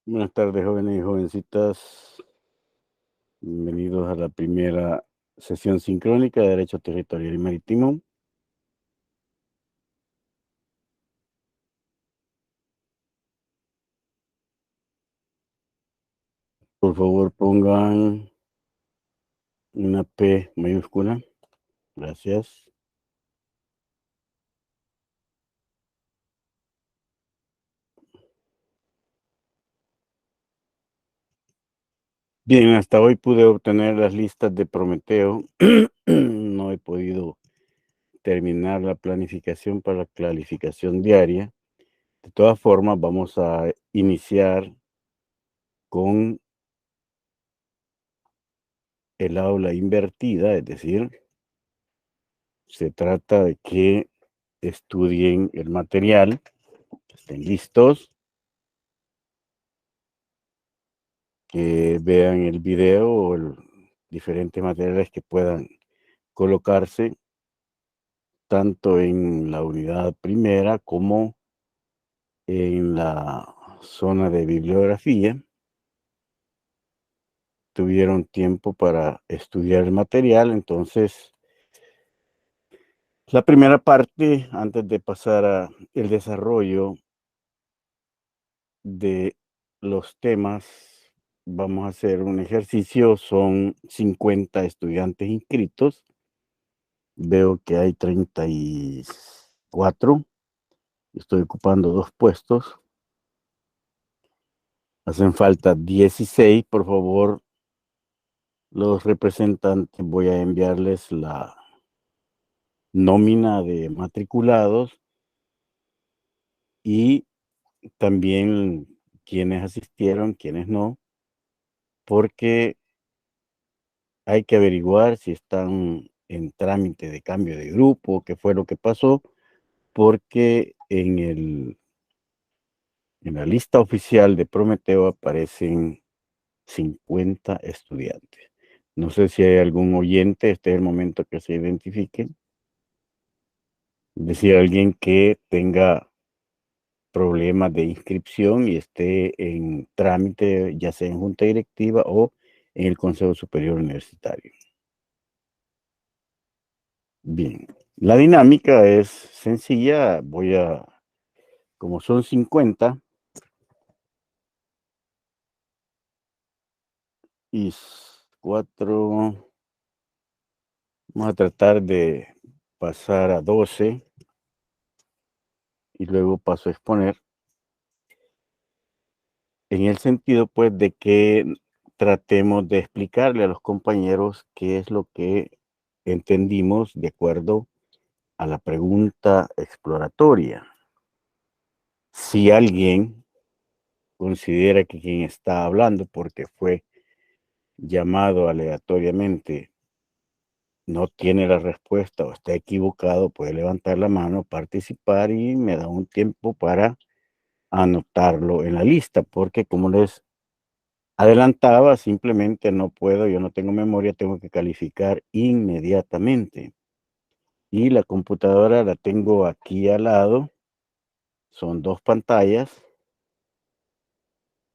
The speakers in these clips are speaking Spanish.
Buenas tardes, jóvenes y jovencitas. Bienvenidos a la primera sesión sincrónica de Derecho Territorial y Marítimo. Por favor, pongan una P mayúscula. Gracias. Bien, hasta hoy pude obtener las listas de Prometeo. No he podido terminar la planificación para la clarificación diaria. De todas formas, vamos a iniciar con el aula invertida, es decir, se trata de que estudien el material, estén listos, que vean el video o diferentes materiales que puedan colocarse tanto en la unidad primera como en la zona de bibliografía. Tuvieron tiempo para estudiar el material, entonces la primera parte, antes de pasar a el desarrollo de los temas, vamos a hacer un ejercicio. Son 50 estudiantes inscritos. Veo que hay 34. Estoy ocupando 2 puestos. Hacen falta 16. Por favor, los representantes, voy a enviarles la nómina de matriculados y también quienes asistieron, quienes no, porque hay que averiguar si están en trámite de cambio de grupo, qué fue lo que pasó, porque en la lista oficial de Prometeo aparecen 50 estudiantes. No sé si hay algún oyente, este es el momento que se identifique. Es decir, alguien que tenga problemas de inscripción y esté en trámite, ya sea en junta directiva o en el Consejo Superior Universitario. Bien, la dinámica es sencilla. Como son 50 y 4, vamos a tratar de pasar a 12 y luego paso a exponer, en el sentido, pues, de que tratemos de explicarle a los compañeros qué es lo que entendimos de acuerdo a la pregunta exploratoria. Si alguien considera que quien está hablando, porque fue llamado aleatoriamente, no tiene la respuesta o está equivocado, puede levantar la mano, participar y me da un tiempo para anotarlo en la lista, porque como les adelantaba, simplemente no puedo, yo no tengo memoria, tengo que calificar inmediatamente. Y la computadora la tengo aquí al lado, son 2 pantallas,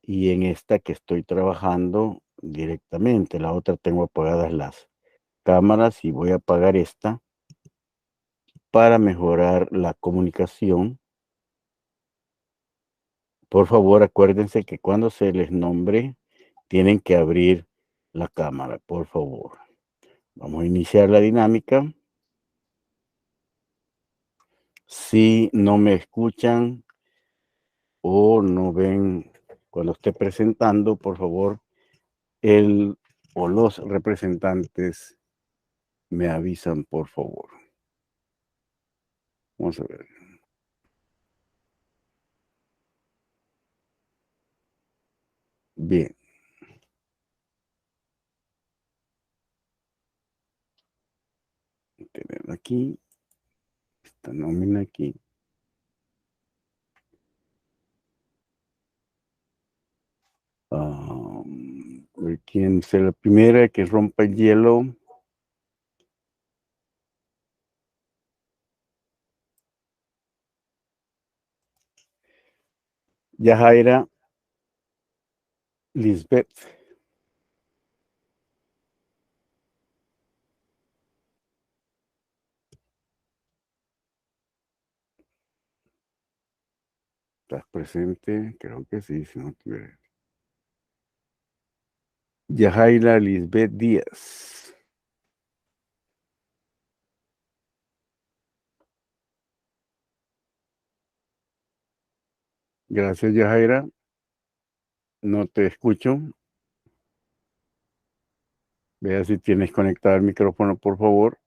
y en esta que estoy trabajando directamente, la otra tengo apagadas las cámaras y voy a apagar esta para mejorar la comunicación. Por favor, acuérdense que cuando se les nombre, tienen que abrir la cámara, por favor. Vamos a iniciar la dinámica. Si no me escuchan o no ven cuando esté presentando, por favor, el o los representantes me avisan, por favor. Vamos a ver. Bien. Tener aquí, esta nómina aquí. ¿Quién será la primera que rompa el hielo? Yajaira. Lisbeth. ¿Estás presente? Creo que sí, si no tuviera. Yajaira Lisbeth Díaz. Gracias, Yajaira. No te escucho. Vea si tienes conectado el micrófono, por favor.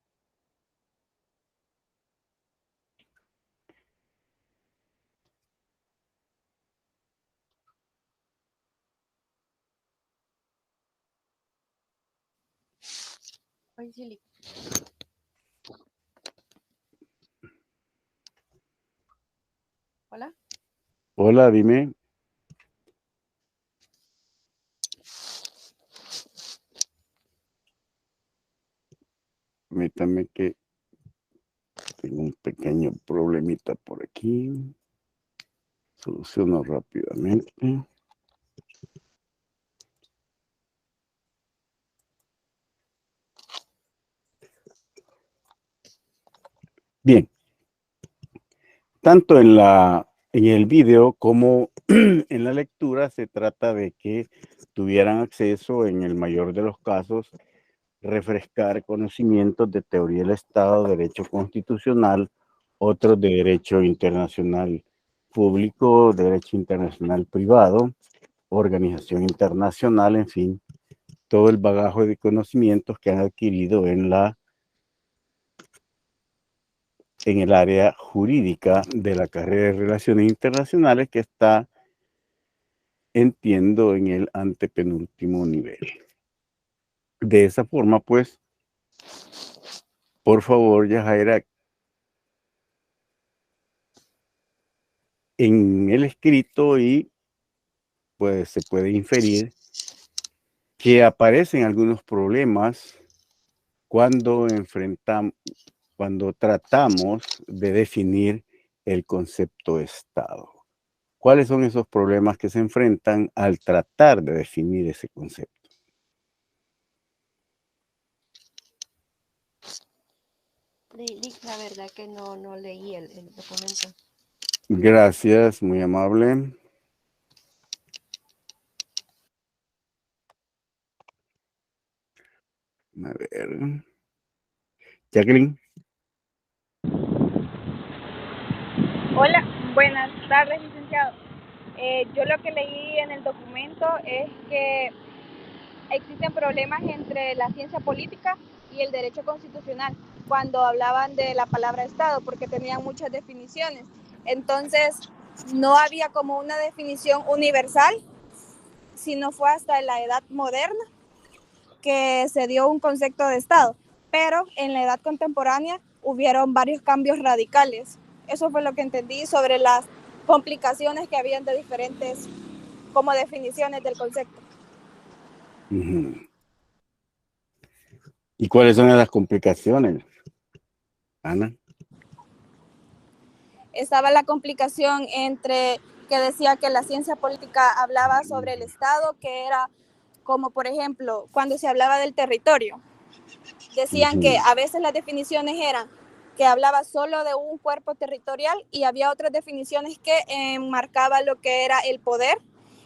Hola. Hola, dime. Permítame que tengo un pequeño problemita por aquí. Soluciono rápidamente. Bien. Tanto en el video como en la lectura se trata de que tuvieran acceso, en el mayor de los casos, refrescar conocimientos de teoría del Estado, derecho constitucional, otros de derecho internacional público, derecho internacional privado, organización internacional, en fin, todo el bagaje de conocimientos que han adquirido en el área jurídica de la carrera de Relaciones Internacionales, que está, entiendo, en el antepenúltimo nivel. De esa forma, pues, por favor, Yajaira, en el escrito y pues se puede inferir que aparecen algunos problemas cuando cuando tratamos de definir el concepto de Estado. ¿Cuáles son esos problemas que se enfrentan al tratar de definir ese concepto? La verdad que no leí el documento. Gracias, muy amable. A ver. Jacqueline. Hola, buenas tardes, licenciado. Yo lo que leí en el documento es que existen problemas entre la ciencia política y el derecho constitucional cuando hablaban de la palabra Estado, porque tenían muchas definiciones. Entonces, no había como una definición universal, sino fue hasta la edad moderna que se dio un concepto de Estado. Pero en la edad contemporánea hubieron varios cambios radicales. Eso fue lo que entendí sobre las complicaciones que habían de diferentes como definiciones del concepto. ¿Y cuáles son las complicaciones, Ana? Estaba la complicación entre que decía que la ciencia política hablaba sobre el Estado, que era como por ejemplo cuando se hablaba del territorio. Decían que a veces las definiciones eran que hablaba solo de un cuerpo territorial y había otras definiciones que enmarcaba lo que era el poder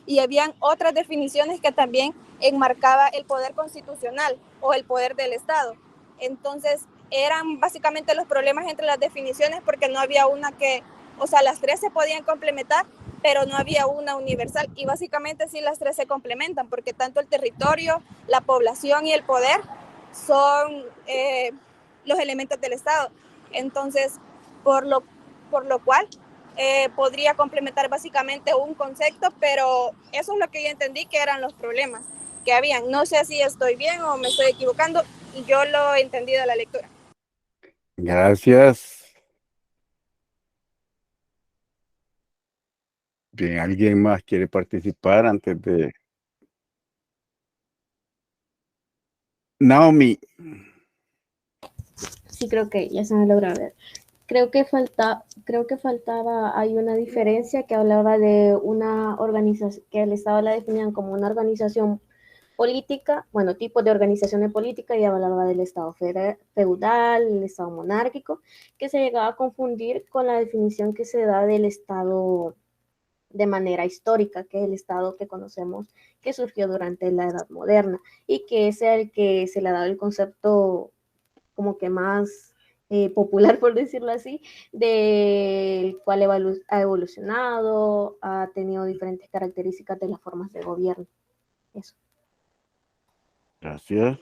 y habían otras definiciones que también enmarcaba el poder constitucional o el poder del Estado. Entonces eran básicamente los problemas entre las definiciones porque no había una que, o sea, las tres se podían complementar, pero no había una universal y básicamente sí las tres se complementan porque tanto el territorio, la población y el poder son los elementos del Estado. Entonces, por lo cual podría complementar básicamente un concepto, pero eso es lo que yo entendí que eran los problemas que habían. No sé si estoy bien o me estoy equivocando, y yo lo entendí de la lectura. Gracias. Bien, ¿alguien más quiere participar antes de...? Naomi. Sí, creo que ya se me logra ver. creo que faltaba, hay una diferencia que hablaba de una organización, que el Estado la definían como una organización política, bueno, tipo de organización de política, y hablaba del Estado feudal, el Estado monárquico, que se llegaba a confundir con la definición que se da del Estado de manera histórica, que es el Estado que conocemos que surgió durante la Edad Moderna y que es el que se le ha dado el concepto como que más popular, por decirlo así, del cual ha evolucionado, ha tenido diferentes características de las formas de gobierno. Eso. Gracias.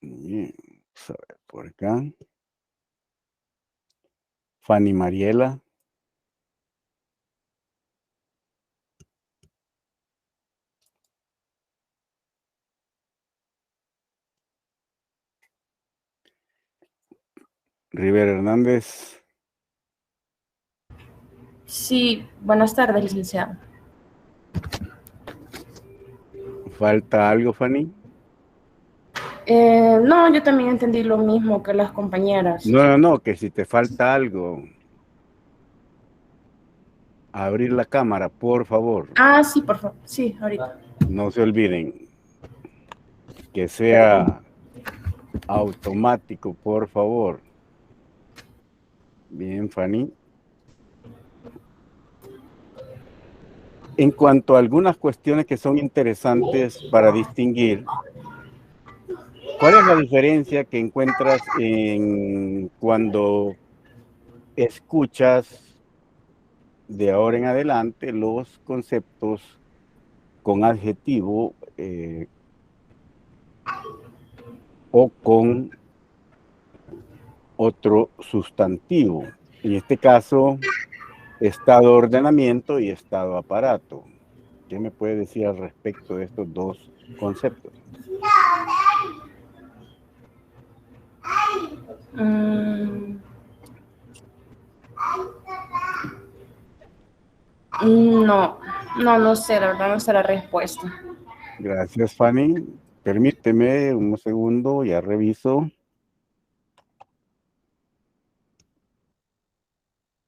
Bien, vamos a ver por acá. Fanny Mariela. Rivera Hernández. Sí, buenas tardes, licenciado. ¿Falta algo, Fanny? No, yo también entendí lo mismo que las compañeras. No, que si te falta algo, abrir la cámara, por favor. Ah, sí, por favor. Sí, ahorita. No se olviden que sea automático, por favor. Bien, Fanny. En cuanto a algunas cuestiones que son interesantes para distinguir, ¿cuál es la diferencia que encuentras en cuando escuchas de ahora en adelante los conceptos con adjetivo o con otro sustantivo? En este caso, estado de ordenamiento y estado aparato. ¿Qué me puede decir al respecto de estos dos conceptos? Mm, no sé, la verdad no sé la respuesta. Gracias, Fanny. Permíteme un segundo, ya reviso.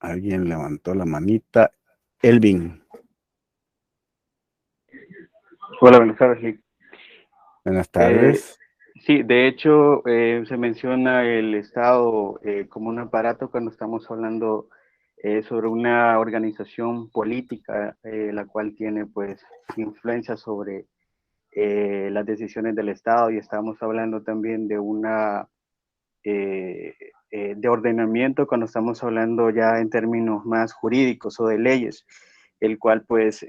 Alguien levantó la manita. Elvin. Hola, buenas tardes, Lick. Buenas tardes. Sí, de hecho, se menciona el Estado como un aparato cuando estamos hablando sobre una organización política, la cual tiene pues influencia sobre las decisiones del Estado, y estamos hablando también de una de ordenamiento cuando estamos hablando ya en términos más jurídicos o de leyes, el cual pues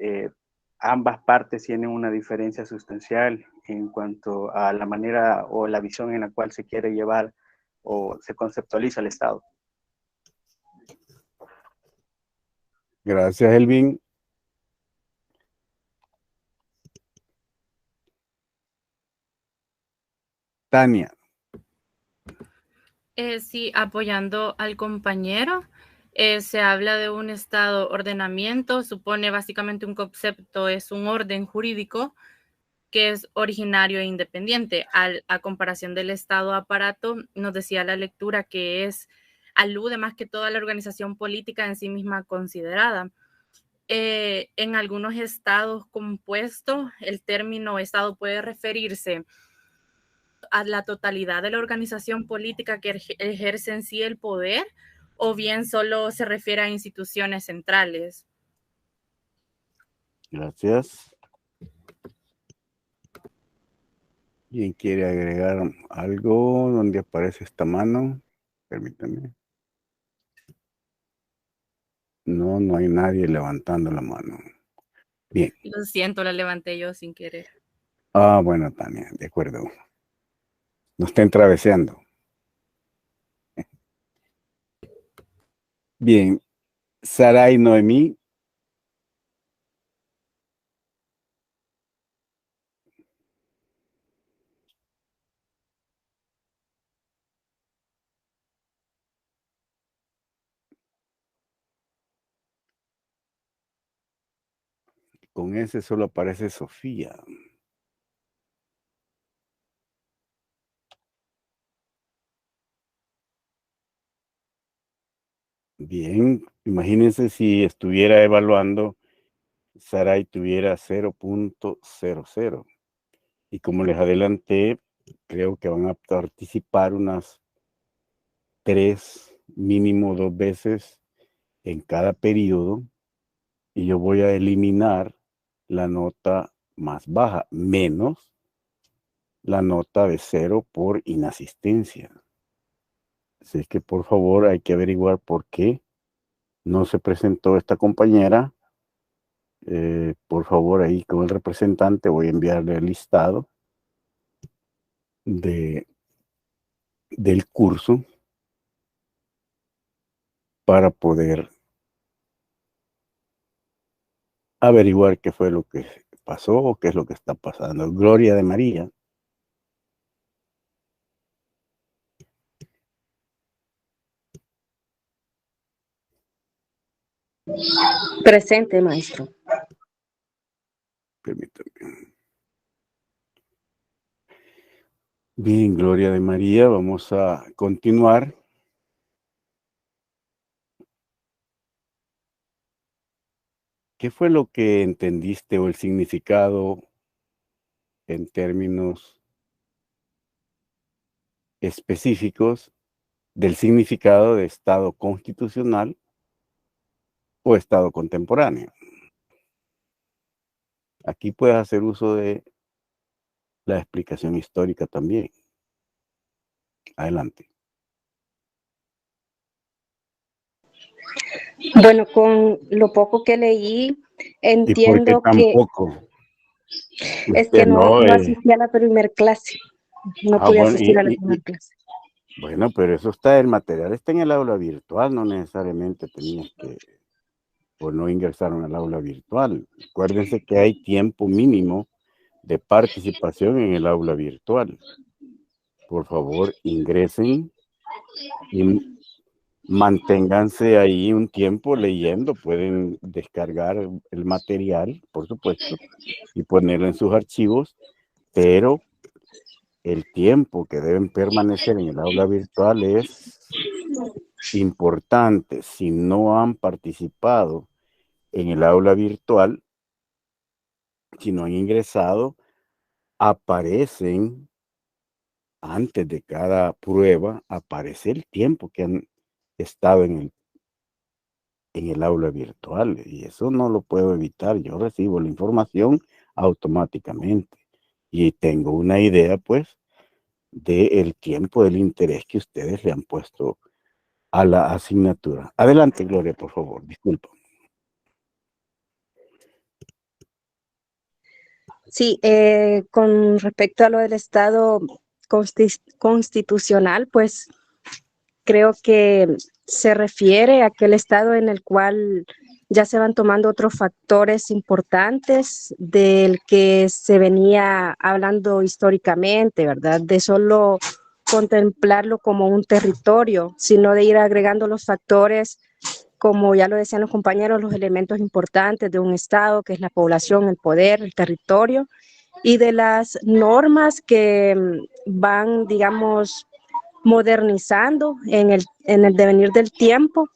ambas partes tienen una diferencia sustancial en cuanto a la manera o la visión en la cual se quiere llevar o se conceptualiza el Estado. Gracias, Elvin. Tania. Sí, apoyando al compañero, se habla de un estado ordenamiento, supone básicamente un concepto, es un orden jurídico que es originario e independiente. A comparación del estado aparato, nos decía la lectura que alude más que todo a la organización política en sí misma considerada. En algunos estados compuestos, el término estado puede referirse a la totalidad de la organización política que ejerce en sí el poder, o bien solo se refiere a instituciones centrales. Gracias. ¿Quién quiere agregar algo donde aparece esta mano? Permítame. No, no hay nadie levantando la mano. Bien. Lo siento, la levanté yo sin querer. Ah, bueno, Tania, de acuerdo. No está entraveseando. Bien. Saray Noemí. Con ese solo aparece Sofía. Bien, imagínense si estuviera evaluando, Saray tuviera 0.00. Y como les adelanté, creo que van a participar unas 3, mínimo 2 veces en cada periodo. Y yo voy a eliminar la nota más baja, menos la nota de 0 por inasistencia. Así es que por favor hay que averiguar por qué no se presentó esta compañera. Por favor, ahí con el representante voy a enviarle el listado del curso para poder averiguar qué fue lo que pasó o qué es lo que está pasando. Gloria de María. Presente, maestro. Permítame. Bien, Gloria de María, vamos a continuar. ¿Qué fue lo que entendiste o el significado en términos específicos del significado de Estado constitucional o Estado contemporáneo? Aquí puedes hacer uso de la explicación histórica también. Adelante. Bueno, con lo poco que leí, ¿Y por qué entiendo que tampoco? es que no asistí a la primera clase. No pude bueno, asistir a la primera clase. Bueno, pero eso está, el material está en el aula virtual, no necesariamente tenías que, o no ingresaron al aula virtual. Acuérdense que hay tiempo mínimo de participación en el aula virtual. Por favor, ingresen y manténganse ahí un tiempo leyendo. Pueden descargar el material, por supuesto, y ponerlo en sus archivos, pero el tiempo que deben permanecer en el aula virtual es importante. Si no han participado en el aula virtual, si no han ingresado, aparecen antes de cada prueba, aparece el tiempo que han estado en el aula virtual, y eso no lo puedo evitar. Yo recibo la información automáticamente y tengo una idea, pues, del tiempo, del interés que ustedes le han puesto a la asignatura. Adelante, Gloria, por favor. Disculpa. Sí, con respecto a lo del Estado constitucional, pues creo que se refiere a aquel Estado en el cual ya se van tomando otros factores importantes del que se venía hablando históricamente, ¿verdad? De solo contemplarlo como un territorio, sino de ir agregando los factores, como ya lo decían los compañeros, los elementos importantes de un Estado, que es la población, el poder, el territorio, y de las normas que van, digamos, modernizando en el devenir del tiempo,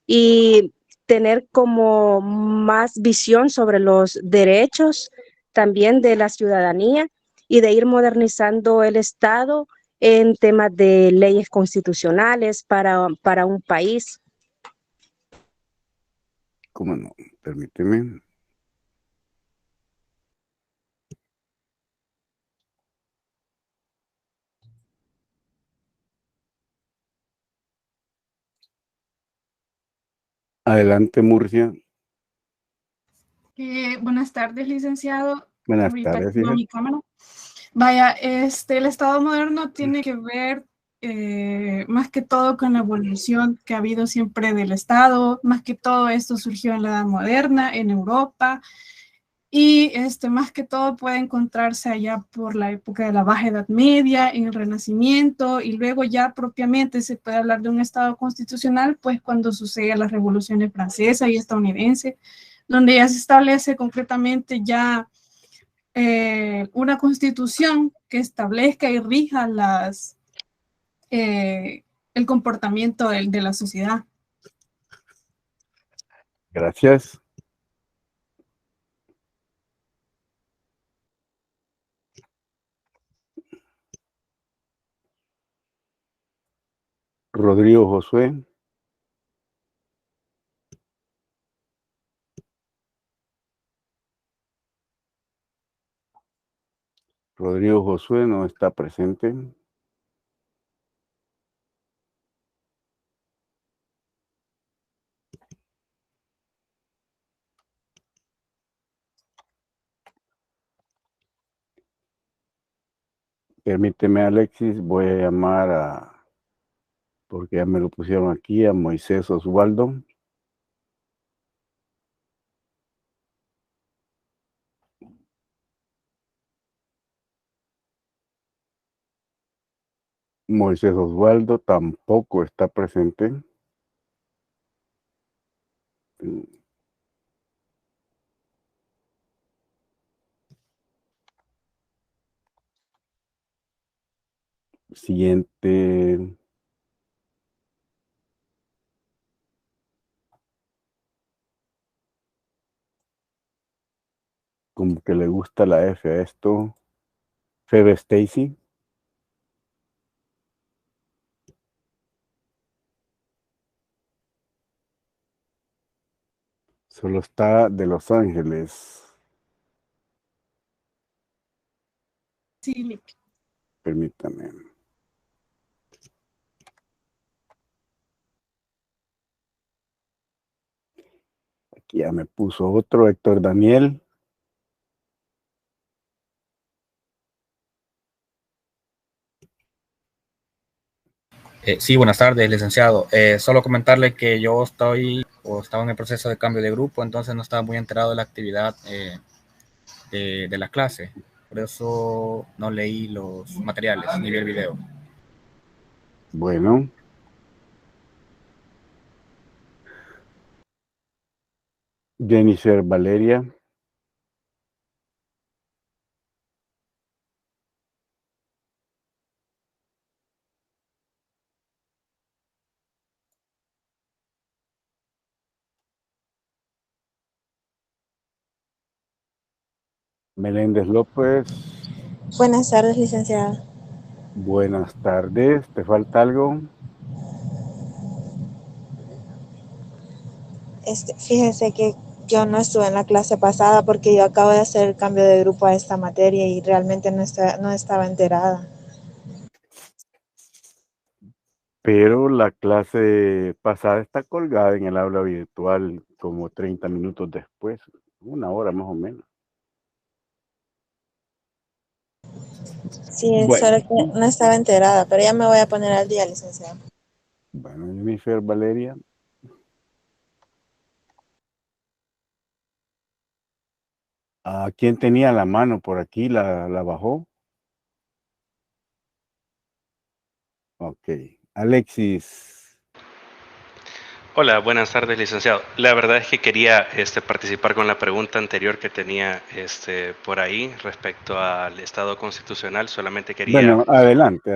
y tener como más visión sobre los derechos también de la ciudadanía, y de ir modernizando el Estado en temas de leyes constitucionales para un país. ¿Cómo no? Permíteme. Adelante, Murcia. Buenas tardes, licenciado. Buenas Ahorita tardes, activo hija. mi cámara. Vaya, el Estado moderno tiene que ver más que todo con la evolución que ha habido siempre del Estado. Más que todo esto surgió en la Edad Moderna, en Europa, y más que todo puede encontrarse allá por la época de la Baja Edad Media, en el Renacimiento, y luego ya propiamente se puede hablar de un Estado constitucional, pues cuando sucede las revoluciones francesa y estadounidense, donde ya se establece concretamente ya una constitución que establezca y rija el comportamiento de la sociedad. Gracias. Rodrigo Josué. Rodrigo Josué no está presente. Permíteme, Alexis, voy a llamar porque ya me lo pusieron aquí, a Moisés Osvaldo. Moisés Osvaldo tampoco está presente. Siguiente. Como que le gusta la F a esto. Febe Stacy. Solo está de Los Ángeles. Sí, Permítame. Aquí ya me puso otro, Héctor Daniel. Sí, buenas tardes, licenciado. Solo comentarle que yo estaba en el proceso de cambio de grupo, entonces no estaba muy enterado de la actividad de la clase. Por eso no leí los materiales ni vi el video. Bueno. Jennifer Valeria. Meléndez López. Buenas tardes, licenciada. Buenas tardes. ¿Te falta algo? Fíjese que yo no estuve en la clase pasada porque yo acabo de hacer el cambio de grupo a esta materia y realmente no estaba enterada. Pero la clase pasada está colgada en el aula virtual como 30 minutos después, una hora más o menos. Sí, Bueno. solo que no estaba enterada, pero ya me voy a poner al día, licenciada. Bueno, Jennifer Valeria. ¿A quién tenía la mano por aquí? ¿La bajó? Ok. Alexis. Hola, buenas tardes, licenciado. La verdad es que quería participar con la pregunta anterior que tenía por ahí respecto al Estado constitucional. Bueno, adelante.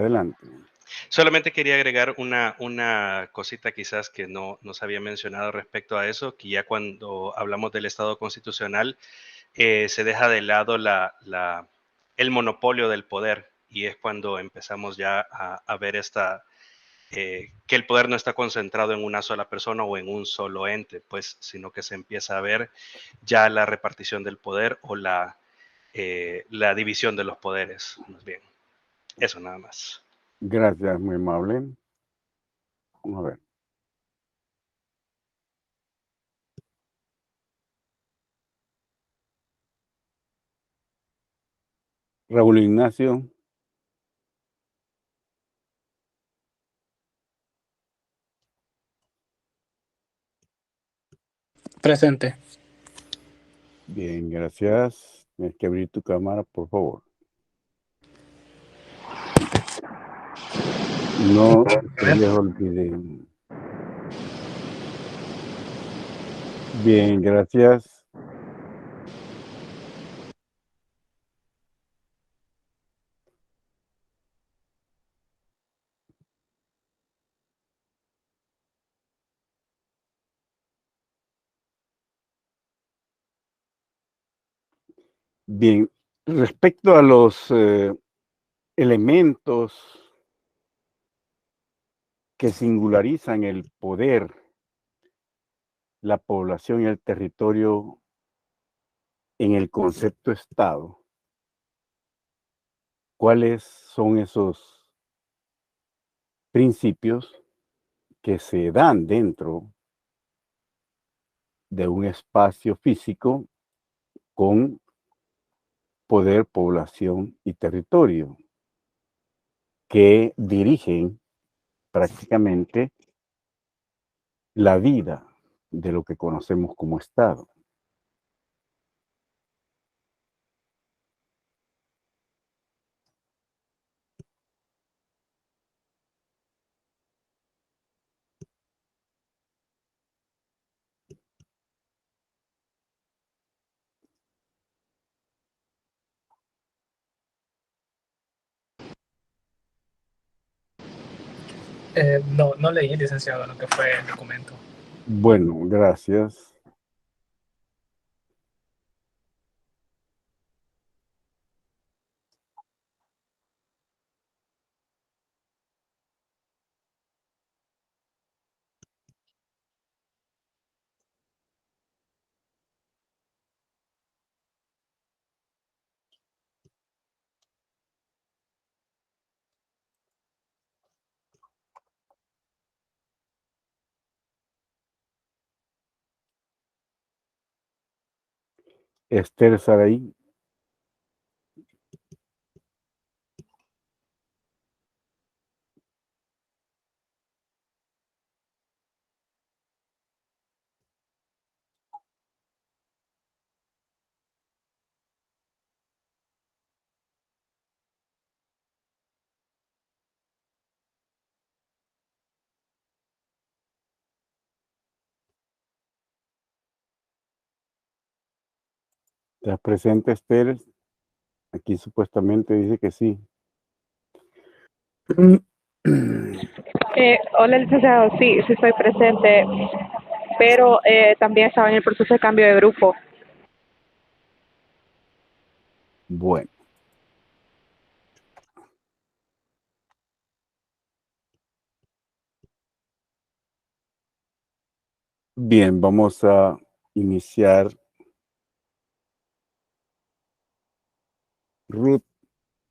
Solamente quería agregar una cosita quizás que no se había mencionado respecto a eso, que ya cuando hablamos del Estado constitucional se deja de lado el monopolio del poder y es cuando empezamos ya a ver que el poder no está concentrado en una sola persona o en un solo ente, pues, sino que se empieza a ver ya la repartición del poder o la división de los poderes, más bien. Eso nada más. Gracias, muy amable. Vamos a ver. Raúl Ignacio. Presente. Bien, gracias. Tienes que abrir tu cámara, por favor. No se les olvide. Bien, gracias. Bien, respecto a los elementos que singularizan el poder, la población y el territorio en el concepto Estado, ¿cuáles son esos principios que se dan dentro de un espacio físico con poder, población y territorio, que dirigen prácticamente la vida de lo que conocemos como Estado? No leí, licenciado, lo que fue el documento. Bueno, gracias. Esther Saraí. ¿Estás presente, Esther? Aquí supuestamente dice que sí. Hola, licenciado. Sí, sí estoy presente, pero también estaba en el proceso de cambio de grupo. Bueno. Bien, vamos a iniciar. Ruth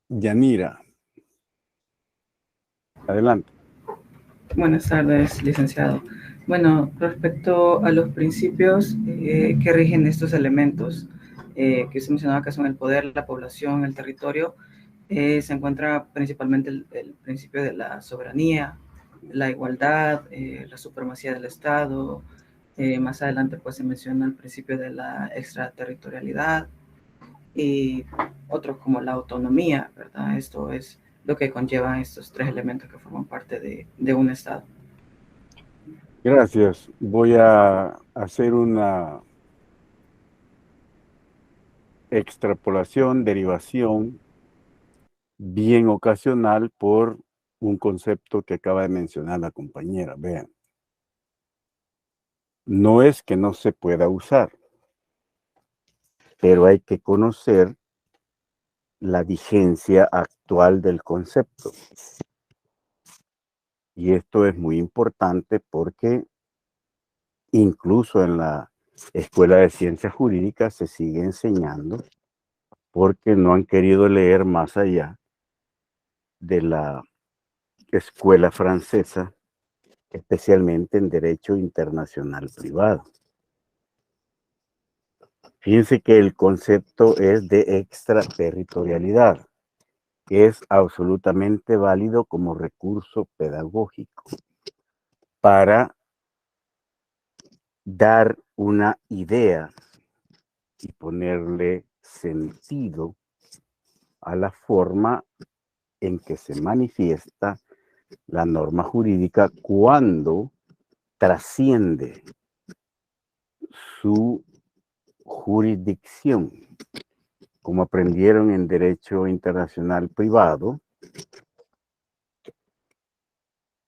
Yanira. Adelante. Buenas tardes, licenciado. Bueno, respecto a los principios que rigen estos elementos que usted mencionaba, que son el poder, la población, el territorio, se encuentra principalmente el principio de la soberanía, la igualdad, la supremacía del Estado. Más adelante pues se menciona el principio de la extraterritorialidad y otros como la autonomía, ¿verdad? Esto es lo que conlleva estos tres elementos que forman parte de un Estado. Gracias. Voy a hacer una extrapolación, derivación, bien ocasional por un concepto que acaba de mencionar la compañera. Vean. No es que no se pueda usar, pero hay que conocer la vigencia actual del concepto. Y esto es muy importante porque incluso en la Escuela de Ciencias Jurídicas se sigue enseñando porque no han querido leer más allá de la escuela francesa, especialmente en Derecho Internacional Privado. Fíjense que el concepto es de extraterritorialidad. Es absolutamente válido como recurso pedagógico para dar una idea y ponerle sentido a la forma en que se manifiesta la norma jurídica cuando trasciende su jurisdicción. Como aprendieron en Derecho Internacional Privado,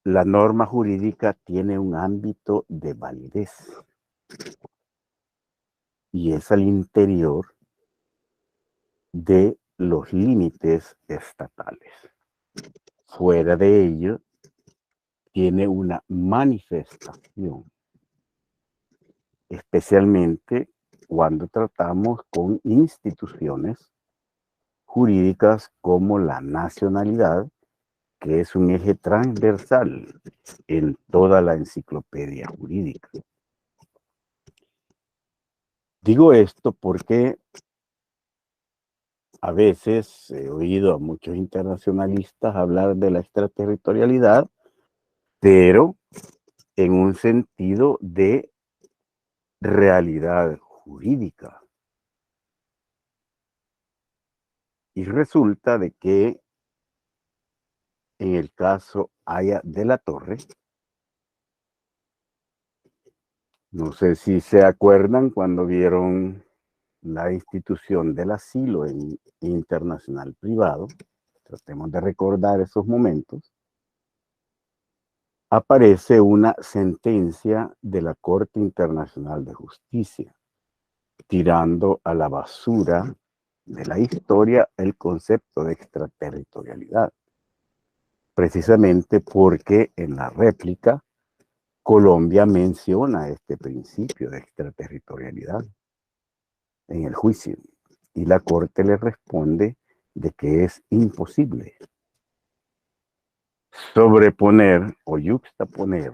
la norma jurídica tiene un ámbito de validez y es al interior de los límites estatales. Fuera de ello, tiene una manifestación, especialmente cuando tratamos con instituciones jurídicas como la nacionalidad, que es un eje transversal en toda la enciclopedia jurídica. Digo esto porque a veces he oído a muchos internacionalistas hablar de la extraterritorialidad, pero en un sentido de realidad jurídica. Y resulta de que en el caso Haya de la Torre, no sé si se acuerdan cuando vieron la institución del asilo internacional privado, tratemos de recordar esos momentos, aparece una sentencia de la Corte Internacional de Justicia, tirando a la basura de la historia el concepto de extraterritorialidad, precisamente porque en la réplica Colombia menciona este principio de extraterritorialidad en el juicio y la Corte le responde de que es imposible sobreponer o yuxtaponer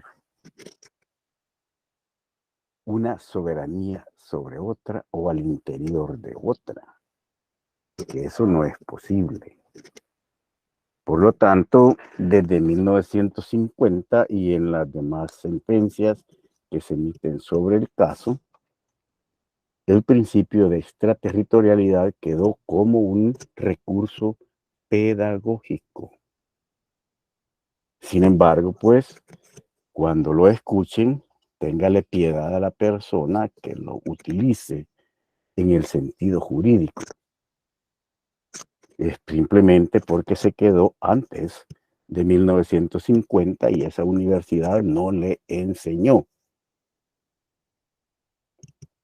una soberanía sobre otra o al interior de otra, que eso no es posible. Por lo tanto, desde 1950 y en las demás sentencias que se emiten sobre el caso, el principio de extraterritorialidad quedó como un recurso pedagógico. Sin embargo, pues, cuando lo escuchen, téngale piedad a la persona que lo utilice en el sentido jurídico. Es simplemente porque se quedó antes de 1950 y esa universidad no le enseñó.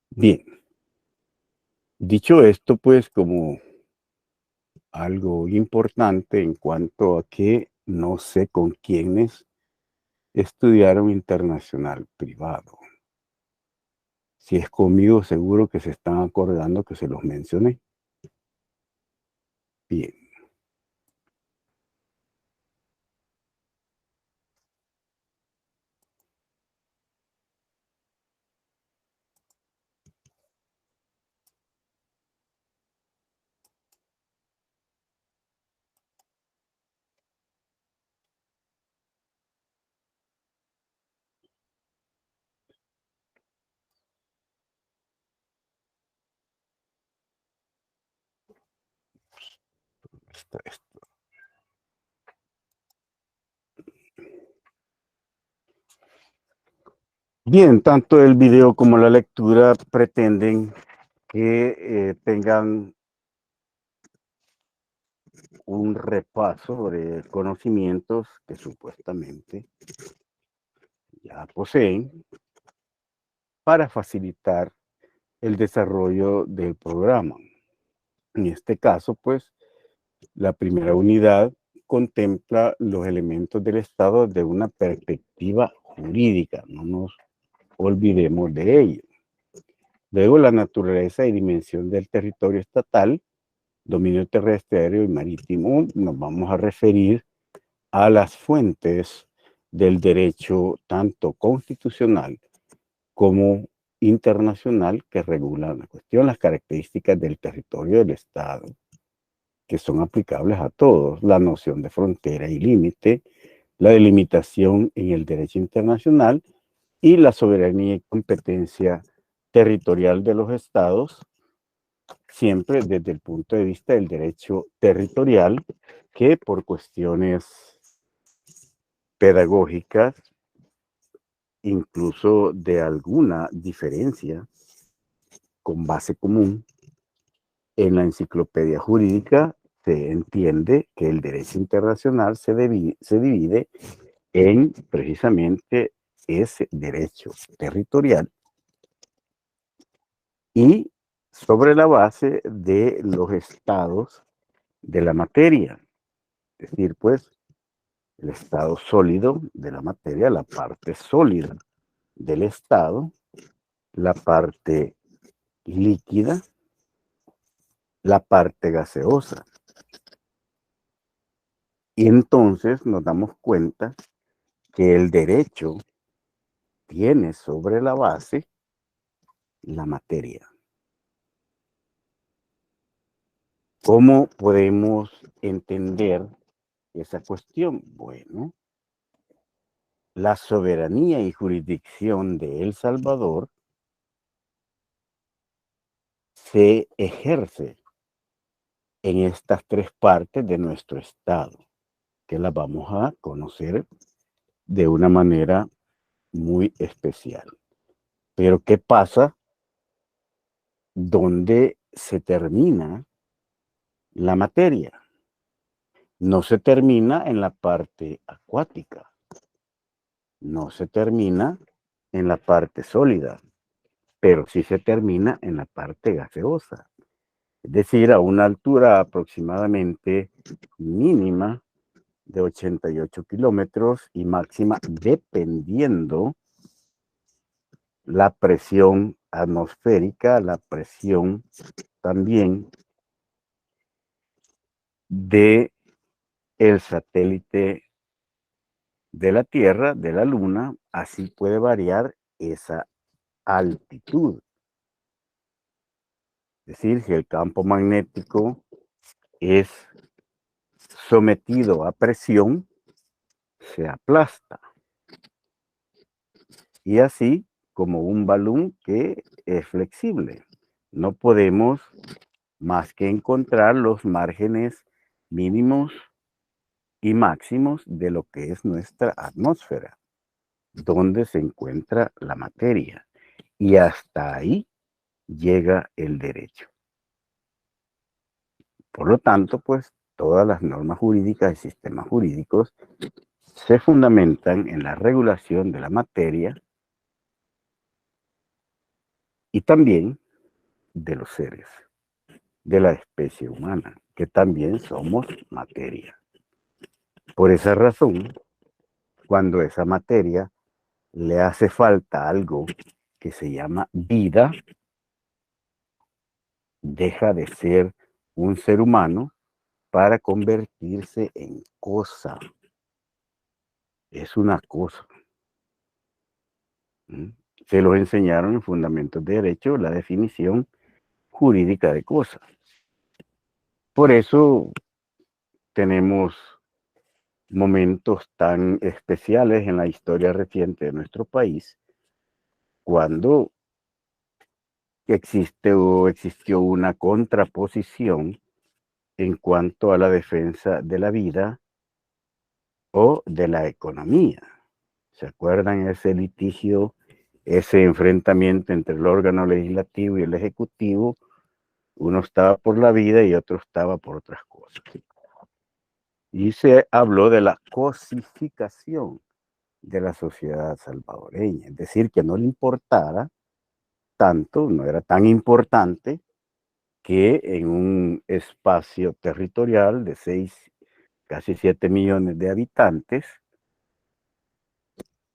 Bien. Dicho esto, pues, como algo importante en cuanto a que no sé con quiénes estudiaron internacional privado. Si es conmigo, seguro que se están acordando que se los mencioné. Bien. Bien, tanto el video como la lectura pretenden que tengan un repaso de conocimientos que supuestamente ya poseen para facilitar el desarrollo del programa. En este caso, pues, la primera unidad contempla los elementos del Estado desde una perspectiva jurídica, no nos olvidemos de ello. Luego, la naturaleza y dimensión del territorio estatal, dominio terrestre, aéreo y marítimo, nos vamos a referir a las fuentes del derecho tanto constitucional como internacional que regulan la cuestión, las características del territorio del Estado, que son aplicables a todos, la noción de frontera y límite, la delimitación en el derecho internacional y la soberanía y competencia territorial de los estados, siempre desde el punto de vista del derecho territorial, que por cuestiones pedagógicas, incluso de alguna diferencia con base común, en la enciclopedia jurídica se entiende que el derecho internacional se divide en precisamente ese derecho territorial y sobre la base de los estados de la materia. Es decir, pues, el estado sólido de la materia, la parte sólida del estado, la parte líquida, la parte gaseosa. Y entonces nos damos cuenta que el derecho tiene sobre la base la materia. ¿Cómo podemos entender esa cuestión? Bueno, la soberanía y jurisdicción de El Salvador se ejerce en estas tres partes de nuestro estado, que las vamos a conocer de una manera muy especial. Pero ¿qué pasa donde se termina la materia? No se termina en la parte acuática, no se termina en la parte sólida, pero sí se termina en la parte gaseosa. Es decir, a una altura aproximadamente mínima de 88 kilómetros y máxima dependiendo la presión atmosférica, la presión también de el satélite de la Tierra, de la Luna, así puede variar esa altitud. Es decir, si el campo magnético es sometido a presión, se aplasta. Y así como un balón que es flexible. No podemos más que encontrar los márgenes mínimos y máximos de lo que es nuestra atmósfera, donde se encuentra la materia. Y hasta ahí llega el derecho. Por lo tanto, pues, todas las normas jurídicas y sistemas jurídicos se fundamentan en la regulación de la materia y también de los seres, de la especie humana, que también somos materia. Por esa razón, cuando esa materia le hace falta algo que se llama vida, deja de ser un ser humano para convertirse en cosa. Es una cosa. Se los enseñaron en Fundamentos de Derecho la definición jurídica de cosa. Por eso tenemos momentos tan especiales en la historia reciente de nuestro país, cuando existe o existió una contraposición en cuanto a la defensa de la vida o de la economía. ¿Se acuerdan ese litigio, ese enfrentamiento entre el órgano legislativo y el ejecutivo? Uno estaba por la vida y otro estaba por otras cosas. Y se habló de la cosificación de la sociedad salvadoreña, es decir, que no le importara tanto, no era tan importante que en un espacio territorial de 6, casi 7 millones de habitantes,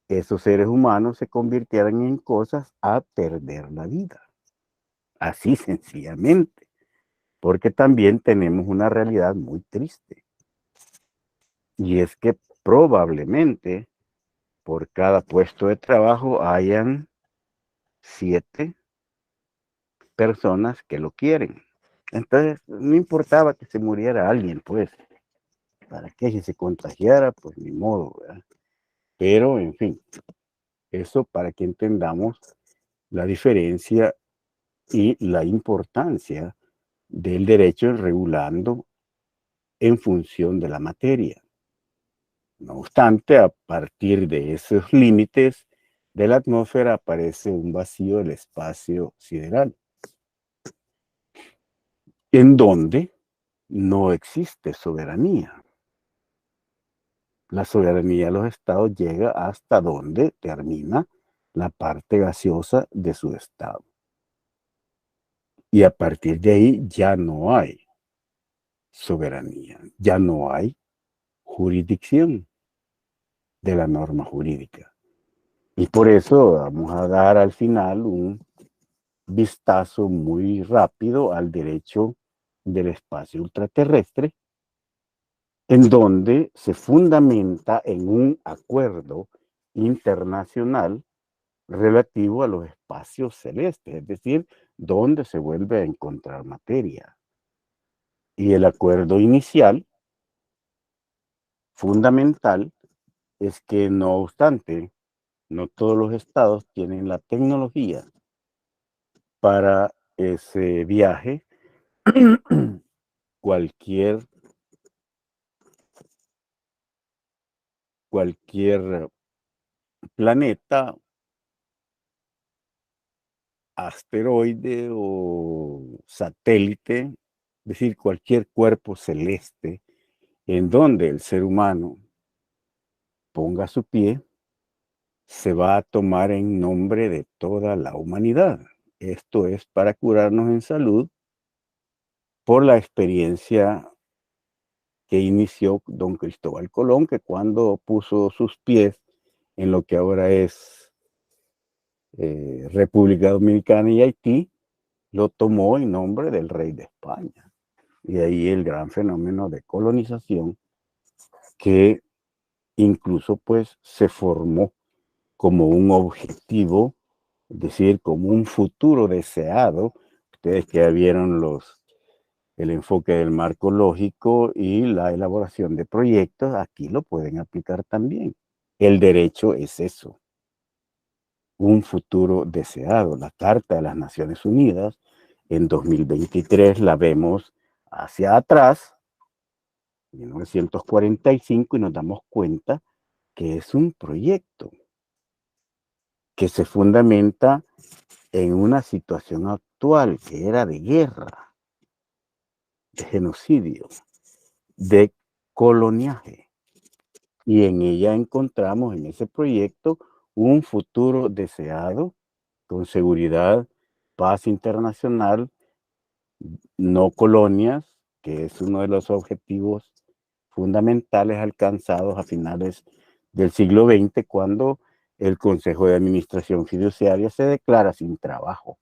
esos seres humanos se convirtieran en cosas a perder la vida. Así sencillamente, porque también tenemos una realidad muy triste. Y es que probablemente por cada puesto de trabajo hayan 7 personas que lo quieren. Entonces, no importaba que se muriera alguien, pues, ¿para qué? Si se contagiara, pues ni modo, ¿verdad? Pero, en fin, eso para que entendamos la diferencia y la importancia del derecho regulando en función de la materia. No obstante, a partir de esos límites de la atmósfera aparece un vacío del espacio sideral, en donde no existe soberanía. La soberanía de los estados llega hasta donde termina la parte gaseosa de su estado. Y a partir de ahí ya no hay soberanía, ya no hay jurisdicción de la norma jurídica. Y por eso vamos a dar al final un vistazo muy rápido al derecho del espacio ultraterrestre, en donde se fundamenta en un acuerdo internacional relativo a los espacios celestes, es decir, donde se vuelve a encontrar materia. Y el acuerdo inicial, fundamental, es que no obstante, no todos los estados tienen la tecnología para ese viaje. Cualquier planeta, asteroide o satélite, es decir, cualquier cuerpo celeste en donde el ser humano ponga su pie, se va a tomar en nombre de toda la humanidad. Esto es para curarnos en salud por la experiencia que inició don Cristóbal Colón, que cuando puso sus pies en lo que ahora es República Dominicana y Haití, lo tomó en nombre del rey de España. Y ahí el gran fenómeno de colonización que incluso pues se formó como un objetivo, es decir, como un futuro deseado. Ustedes que ya vieron el enfoque del marco lógico y la elaboración de proyectos, aquí lo pueden aplicar también. El derecho es eso, un futuro deseado. La Carta de las Naciones Unidas en 2023 la vemos hacia atrás, 1945, y nos damos cuenta que es un proyecto que se fundamenta en una situación actual que era de guerra, de genocidio, de coloniaje. Y en ella encontramos, en ese proyecto, un futuro deseado con seguridad, paz internacional, no colonias, que es uno de los objetivos fundamentales alcanzados a finales del siglo XX, cuando el Consejo de Administración Fiduciaria se declara sin trabajo.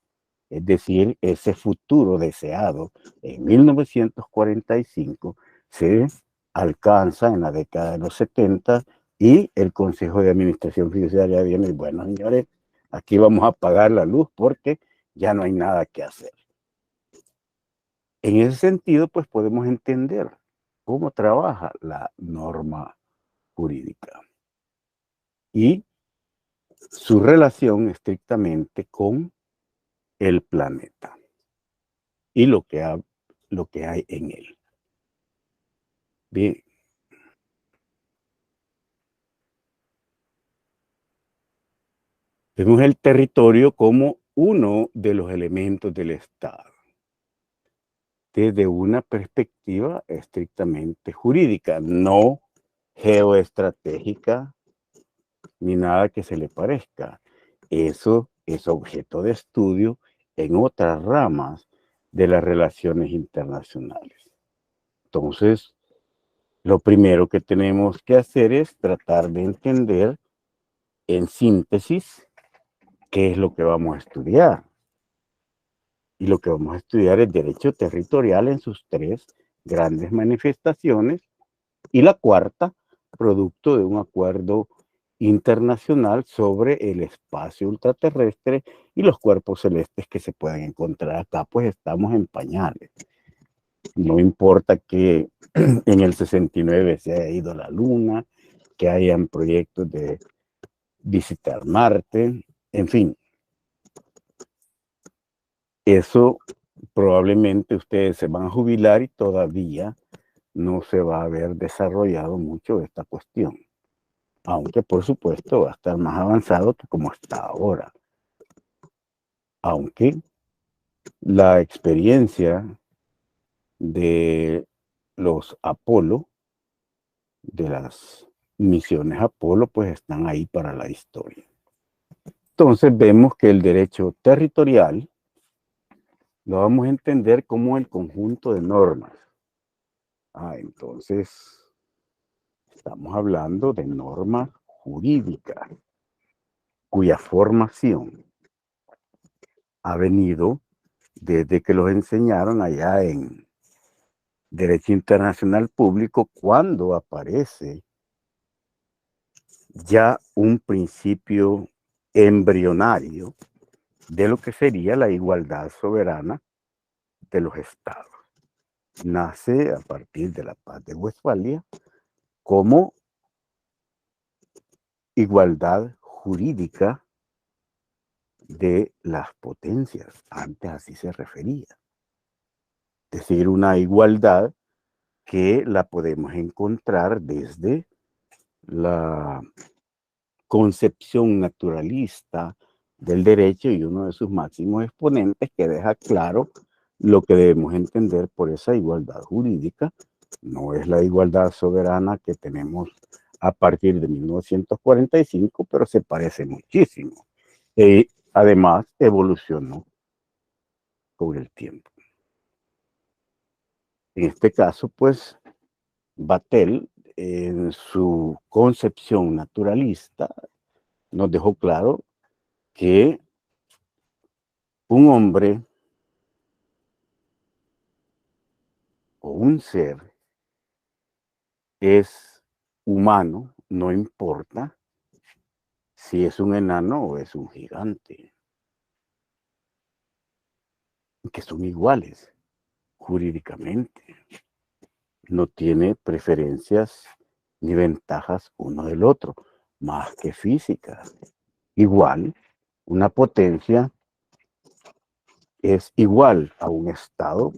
Es decir, ese futuro deseado en 1945 se alcanza en la década de los 70 y el Consejo de Administración Fiduciaria viene y bueno, señores, aquí vamos a apagar la luz porque ya no hay nada que hacer. En ese sentido, pues podemos entender cómo trabaja la norma jurídica y su relación estrictamente con el planeta y lo que hay en él. Bien. Vemos el territorio como uno de los elementos del Estado, desde una perspectiva estrictamente jurídica, no geoestratégica, ni nada que se le parezca. Eso es objeto de estudio en otras ramas de las relaciones internacionales. Entonces, lo primero que tenemos que hacer es tratar de entender en síntesis qué es lo que vamos a estudiar. Y lo que vamos a estudiar es derecho territorial en sus tres grandes manifestaciones y la cuarta, producto de un acuerdo internacional sobre el espacio ultraterrestre y los cuerpos celestes que se pueden encontrar acá, pues estamos en pañales. No importa que en el 69 se haya ido a la Luna, que hayan proyectos de visitar Marte, en fin. Eso probablemente ustedes se van a jubilar y todavía no se va a haber desarrollado mucho esta cuestión. Aunque por supuesto va a estar más avanzado que como está ahora. Aunque la experiencia de los Apolo, de las misiones Apolo, pues están ahí para la historia. Entonces vemos que el derecho territorial lo vamos a entender como el conjunto de normas. Entonces, estamos hablando de normas jurídicas, cuya formación ha venido desde que los enseñaron allá en Derecho Internacional Público, cuando aparece ya un principio embrionario de lo que sería la igualdad soberana de los estados. Nace a partir de la Paz de Westfalia como igualdad jurídica de las potencias. Antes así se refería. Es decir, una igualdad que la podemos encontrar desde la concepción naturalista del derecho y uno de sus máximos exponentes que deja claro lo que debemos entender por esa igualdad jurídica. No es la igualdad soberana que tenemos a partir de 1945, pero se parece muchísimo. Y además evolucionó con el tiempo. En este caso, pues, Vattel, en su concepción naturalista, nos dejó claro que un hombre o un ser es humano, no importa si es un enano o es un gigante, que son iguales jurídicamente. No tiene preferencias ni ventajas uno del otro, más que físicas. Igual, una potencia es igual a un estado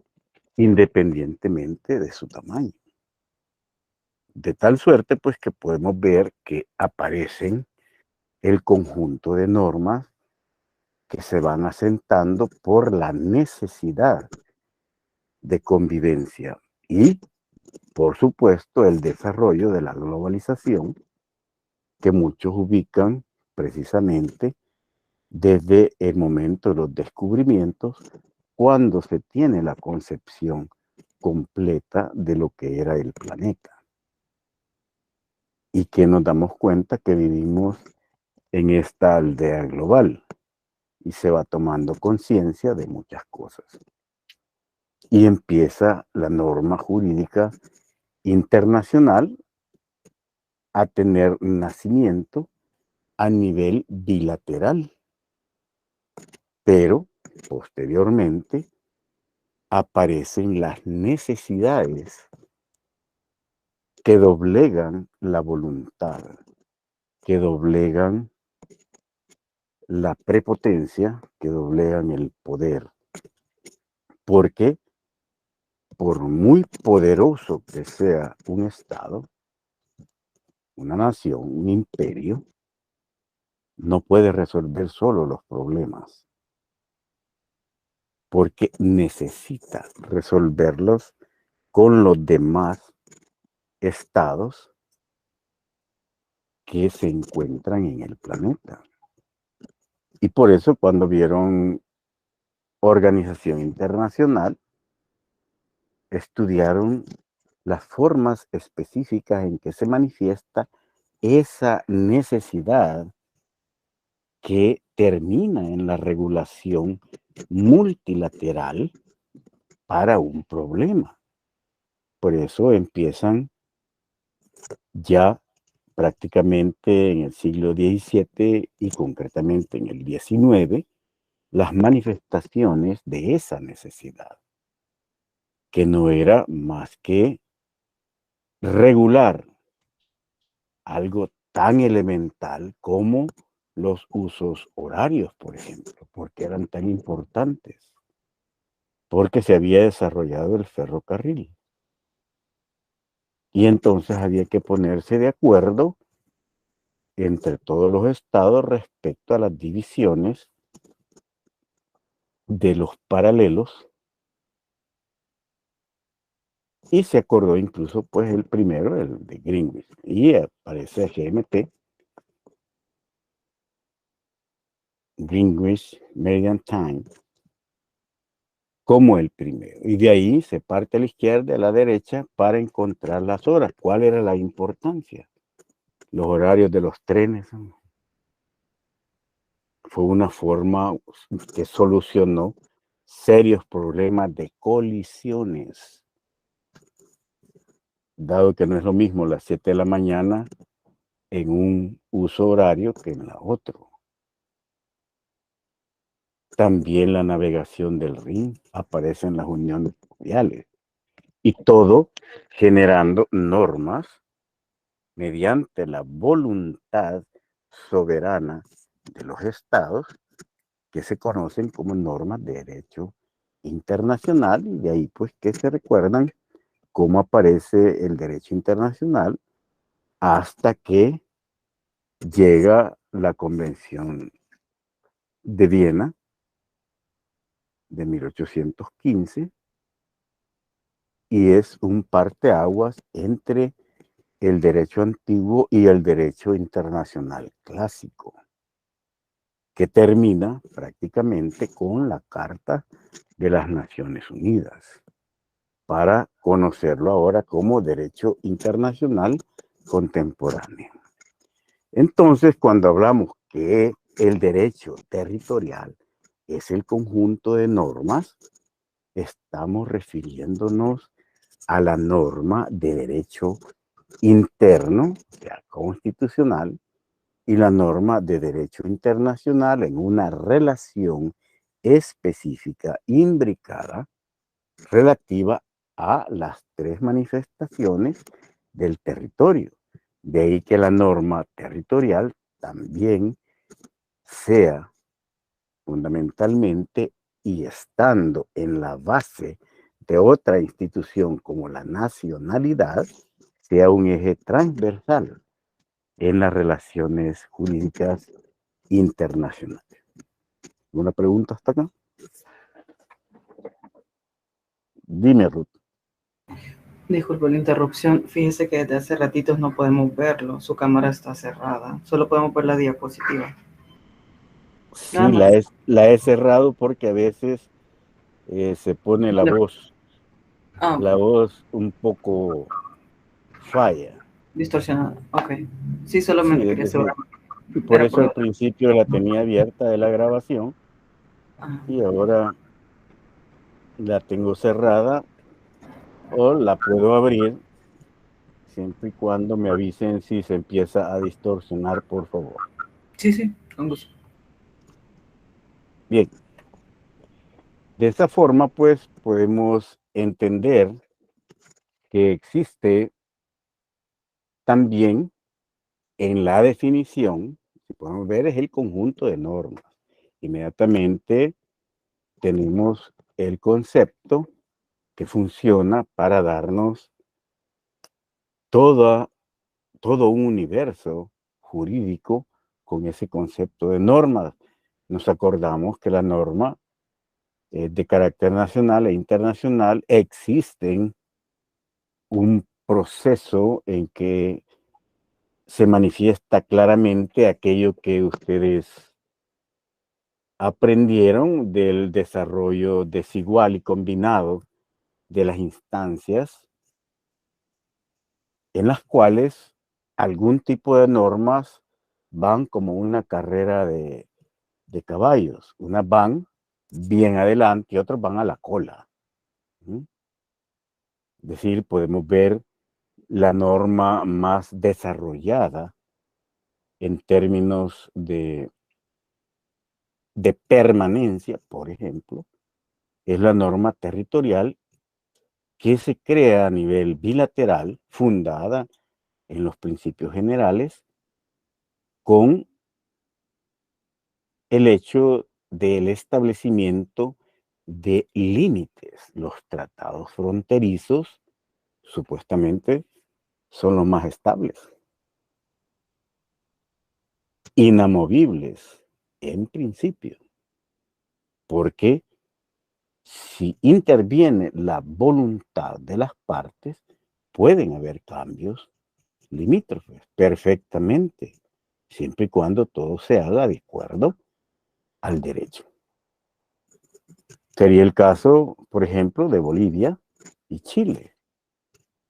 independientemente de su tamaño. De tal suerte, pues, que podemos ver que aparecen el conjunto de normas que se van asentando por la necesidad de convivencia y, por supuesto, el desarrollo de la globalización, que muchos ubican precisamente desde el momento de los descubrimientos, cuando se tiene la concepción completa de lo que era el planeta. Y que nos damos cuenta que vivimos en esta aldea global y se va tomando conciencia de muchas cosas. Y empieza la norma jurídica internacional a tener nacimiento a nivel bilateral, pero posteriormente aparecen las necesidades que doblegan la voluntad, que doblegan la prepotencia, que doblegan el poder. Porque por muy poderoso que sea un estado, una nación, un imperio, no puede resolver solo los problemas, porque necesita resolverlos con los demás estados que se encuentran en el planeta. Y por eso cuando vieron Organización Internacional, estudiaron las formas específicas en que se manifiesta esa necesidad que termina en la regulación multilateral para un problema. Por eso empiezan ya prácticamente en el siglo XVII y concretamente en el XIX, las manifestaciones de esa necesidad, que no era más que regular algo tan elemental como los usos horarios, por ejemplo, porque eran tan importantes, porque se había desarrollado el ferrocarril. Y entonces había que ponerse de acuerdo entre todos los estados respecto a las divisiones de los paralelos. Y se acordó incluso, pues, el primero, el de Greenwich. Y aparece GMT, Greenwich Meridian Time, como el primero. Y de ahí se parte a la izquierda y a la derecha para encontrar las horas. ¿Cuál era la importancia? Los horarios de los trenes. Fue una forma que solucionó serios problemas de colisiones, dado que no es lo mismo las 7 de la mañana en un uso horario que en la otro. También la navegación del Rin aparece en las uniones fluviales. Y todo generando normas mediante la voluntad soberana de los estados que se conocen como normas de derecho internacional, y de ahí pues que se recuerdan cómo aparece el derecho internacional hasta que llega la Convención de Viena de 1815 y es un parteaguas entre el derecho antiguo y el derecho internacional clásico, que termina prácticamente con la Carta de las Naciones Unidas, para conocerlo ahora como derecho internacional contemporáneo. Entonces, cuando hablamos que el derecho territorial es el conjunto de normas, estamos refiriéndonos a la norma de derecho interno, ya constitucional, y la norma de derecho internacional en una relación específica, imbricada, relativa a las tres manifestaciones del territorio. De ahí que la norma territorial también sea fundamentalmente y estando en la base de otra institución como la nacionalidad, sea un eje transversal en las relaciones jurídicas internacionales. ¿Alguna pregunta hasta acá? Dime, Ruth. Disculpe la interrupción. Fíjese que desde hace ratitos no podemos verlo. Su cámara está cerrada. Solo podemos ver la diapositiva. Sí, la he cerrado porque a veces se pone la voz un poco falla. Distorsionada. Ok. Sí, solamente Sí, quería asegurar. por eso al principio la tenía abierta de la grabación y ahora la tengo cerrada, o la puedo abrir siempre y cuando me avisen si se empieza a distorsionar, por favor. Sí, con gusto. Bien. De esta forma, pues, podemos entender que existe también en la definición, si podemos ver, es el conjunto de normas. Inmediatamente tenemos el concepto que funciona para darnos todo un universo jurídico con ese concepto de normas. Nos acordamos que la norma de carácter nacional e internacional existen un proceso en que se manifiesta claramente aquello que ustedes aprendieron del desarrollo desigual y combinado de las instancias, en las cuales algún tipo de normas van como una carrera de caballos. Unas van bien adelante y otras van a la cola. Es decir, podemos ver la norma más desarrollada en términos de permanencia, por ejemplo, es la norma territorial que se crea a nivel bilateral, fundada en los principios generales, con el hecho del establecimiento de límites. Los tratados fronterizos, supuestamente, son los más estables, inamovibles, en principio, porque si interviene la voluntad de las partes, pueden haber cambios limítrofes, perfectamente, siempre y cuando todo se haga de acuerdo al derecho. Sería el caso, por ejemplo, de Bolivia y Chile.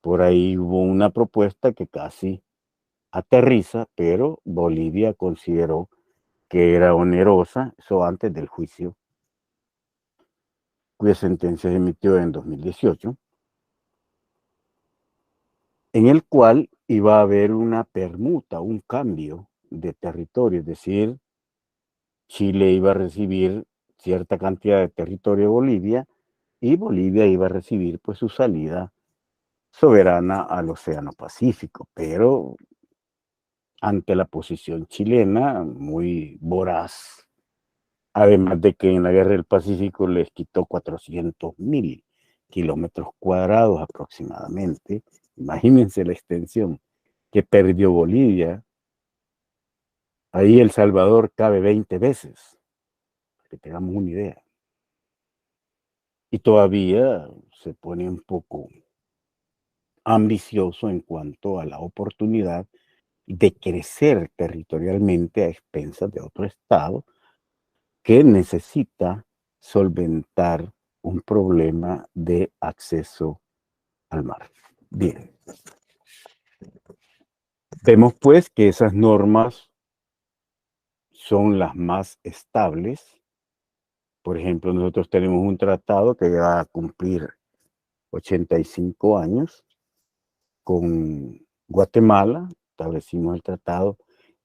Por ahí hubo una propuesta que casi aterriza, pero Bolivia consideró que era onerosa, eso antes del juicio, cuya sentencia se emitió en 2018, en el cual iba a haber una permuta, un cambio de territorio, es decir, Chile iba a recibir cierta cantidad de territorio de Bolivia y Bolivia iba a recibir pues su salida soberana al Océano Pacífico, pero ante la posición chilena muy voraz, además de que en la Guerra del Pacífico les quitó 400.000 kilómetros cuadrados aproximadamente. Imagínense la extensión que perdió Bolivia. Ahí El Salvador cabe 20 veces, para que tengamos una idea. Y todavía se pone un poco ambicioso en cuanto a la oportunidad de crecer territorialmente a expensas de otro estado que necesita solventar un problema de acceso al mar. Bien. Vemos pues que esas normas son las más estables. Por ejemplo, nosotros tenemos un tratado que va a cumplir 85 años con Guatemala. Establecimos el Tratado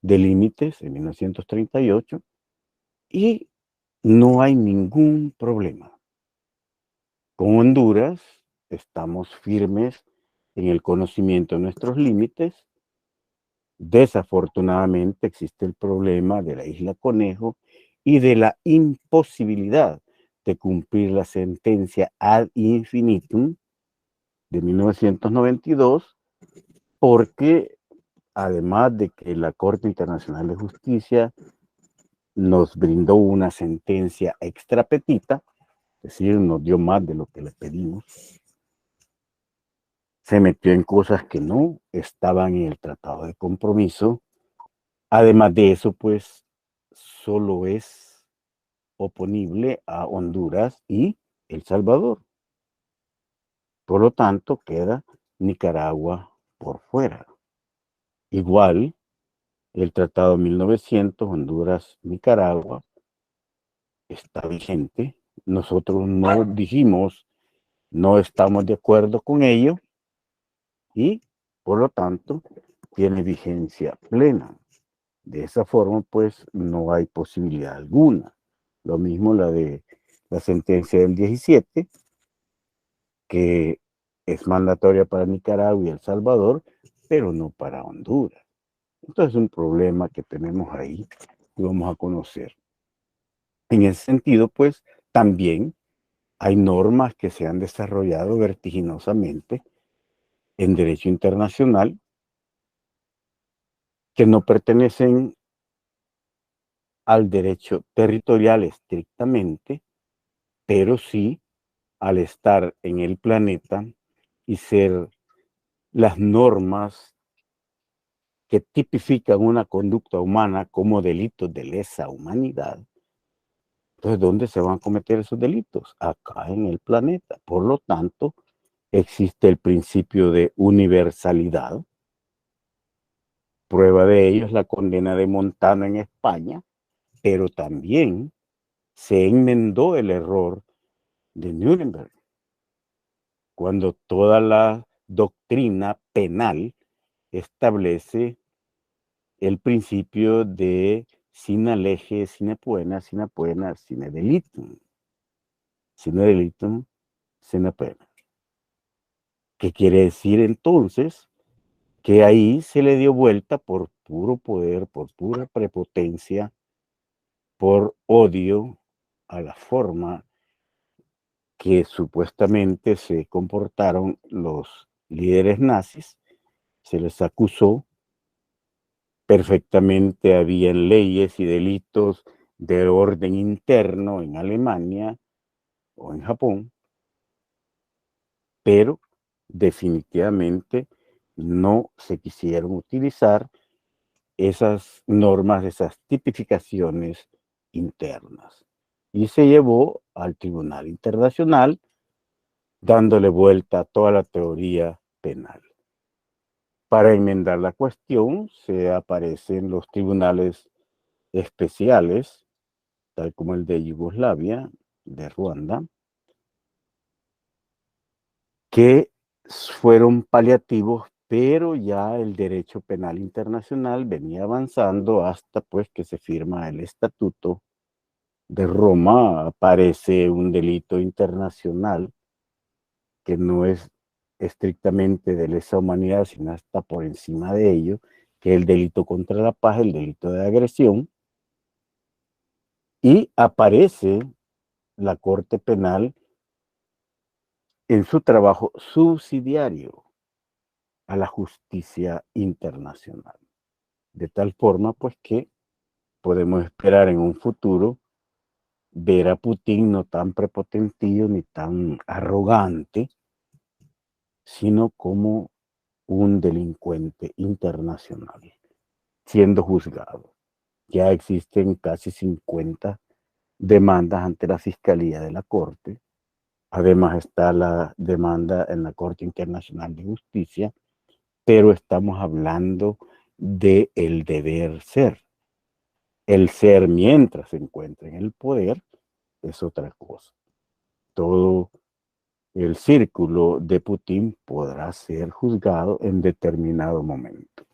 de Límites en 1938 y no hay ningún problema. Con Honduras estamos firmes en el conocimiento de nuestros límites. Desafortunadamente existe el problema de la Isla Conejo y de la imposibilidad de cumplir la sentencia ad infinitum de 1992, porque además de que la Corte Internacional de Justicia nos brindó una sentencia extra petita, es decir, nos dio más de lo que le pedimos, se metió en cosas que no estaban en el Tratado de Compromiso. Además de eso, pues, solo es oponible a Honduras y El Salvador. Por lo tanto, queda Nicaragua por fuera. Igual, el Tratado 1900, Honduras-Nicaragua, está vigente. Nosotros no dijimos, no estamos de acuerdo con ello y, por lo tanto, tiene vigencia plena. De esa forma, pues, no hay posibilidad alguna. Lo mismo la de la sentencia del 17, que es mandatoria para Nicaragua y El Salvador, pero no para Honduras. Entonces es un problema que tenemos ahí y vamos a conocer. En ese sentido, pues, también hay normas que se han desarrollado vertiginosamente en derecho internacional que no pertenecen al derecho territorial estrictamente, pero sí al estar en el planeta y ser las normas que tipifican una conducta humana como delitos de lesa humanidad. Entonces, ¿dónde se van a cometer esos delitos? Acá en el planeta. Por lo tanto, existe el principio de universalidad. Prueba de ello es la condena de Montano en España, pero también se enmendó el error de Nuremberg, cuando toda la doctrina penal establece el principio de sine lege, sine poena, sine delitum. Sine delitum, sine pena. ¿Qué quiere decir entonces? Que ahí se le dio vuelta por puro poder, por pura prepotencia, por odio a la forma que supuestamente se comportaron los líderes nazis. Se les acusó. Perfectamente habían leyes y delitos de orden interno en Alemania o en Japón, pero definitivamente no se quisieron utilizar esas normas, esas tipificaciones internas. y se llevó al Tribunal Internacional, dándole vuelta a toda la teoría penal. Para enmendar la cuestión, se aparecen los tribunales especiales, tal como el de Yugoslavia, de Ruanda, que fueron paliativos, pero ya el derecho penal internacional venía avanzando hasta pues que se firma el Estatuto de Roma. Aparece un delito internacional que no es estrictamente de lesa humanidad, sino está por encima de ello, que es el delito contra la paz, el delito de agresión, y aparece la Corte Penal en su trabajo subsidiario a la justicia internacional. De tal forma, pues, que podemos esperar en un futuro ver a Putin no tan prepotentillo ni tan arrogante, sino como un delincuente internacional, siendo juzgado. Ya existen casi 50 demandas ante la Fiscalía de la Corte. Además está la demanda en la Corte Internacional de Justicia, pero estamos hablando de el deber ser. El ser mientras se encuentra en el poder es otra cosa. Todo el círculo de Putin podrá ser juzgado en determinado momento.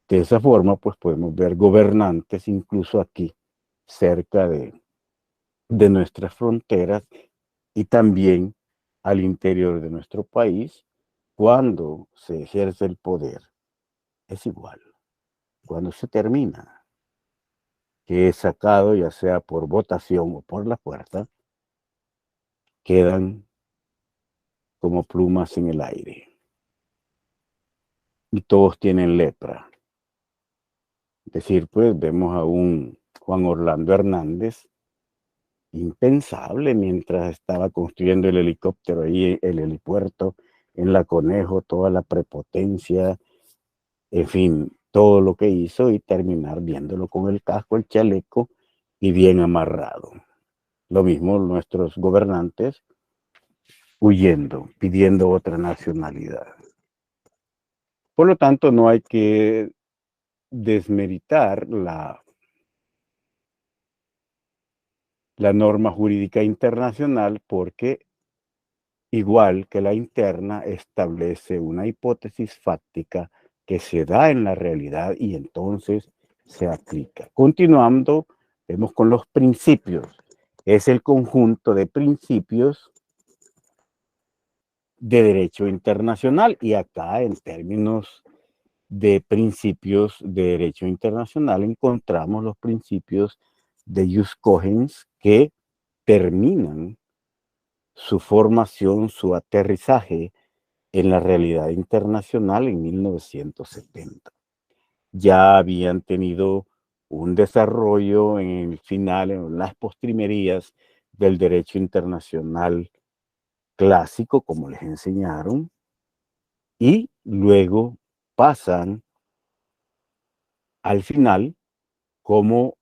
De esa forma, pues podemos ver gobernantes incluso aquí, cerca de nuestras fronteras y también al interior de nuestro país, cuando se ejerce el poder. Es igual. Cuando se termina, que es sacado ya sea por votación o por la fuerza, quedan como plumas en el aire. Y todos tienen lepra. Es decir, pues vemos a un Juan Orlando Hernández, impensable mientras estaba construyendo el helicóptero ahí, el helipuerto, en La Conejo, toda la prepotencia, en fin, todo lo que hizo y terminar viéndolo con el casco, el chaleco y bien amarrado. Lo mismo nuestros gobernantes huyendo, pidiendo otra nacionalidad. Por lo tanto, no hay que desmeritar la norma jurídica internacional porque, igual que la interna, establece una hipótesis fáctica que se da en la realidad y entonces se aplica. Continuando, vemos con los principios. Es el conjunto de principios de derecho internacional y acá en términos de principios de derecho internacional encontramos los principios de jus cogens que terminan su formación, su aterrizaje en la realidad internacional en 1970. Ya habían tenido un desarrollo en el final, en las postrimerías del derecho internacional clásico, como les enseñaron, y luego pasan al final como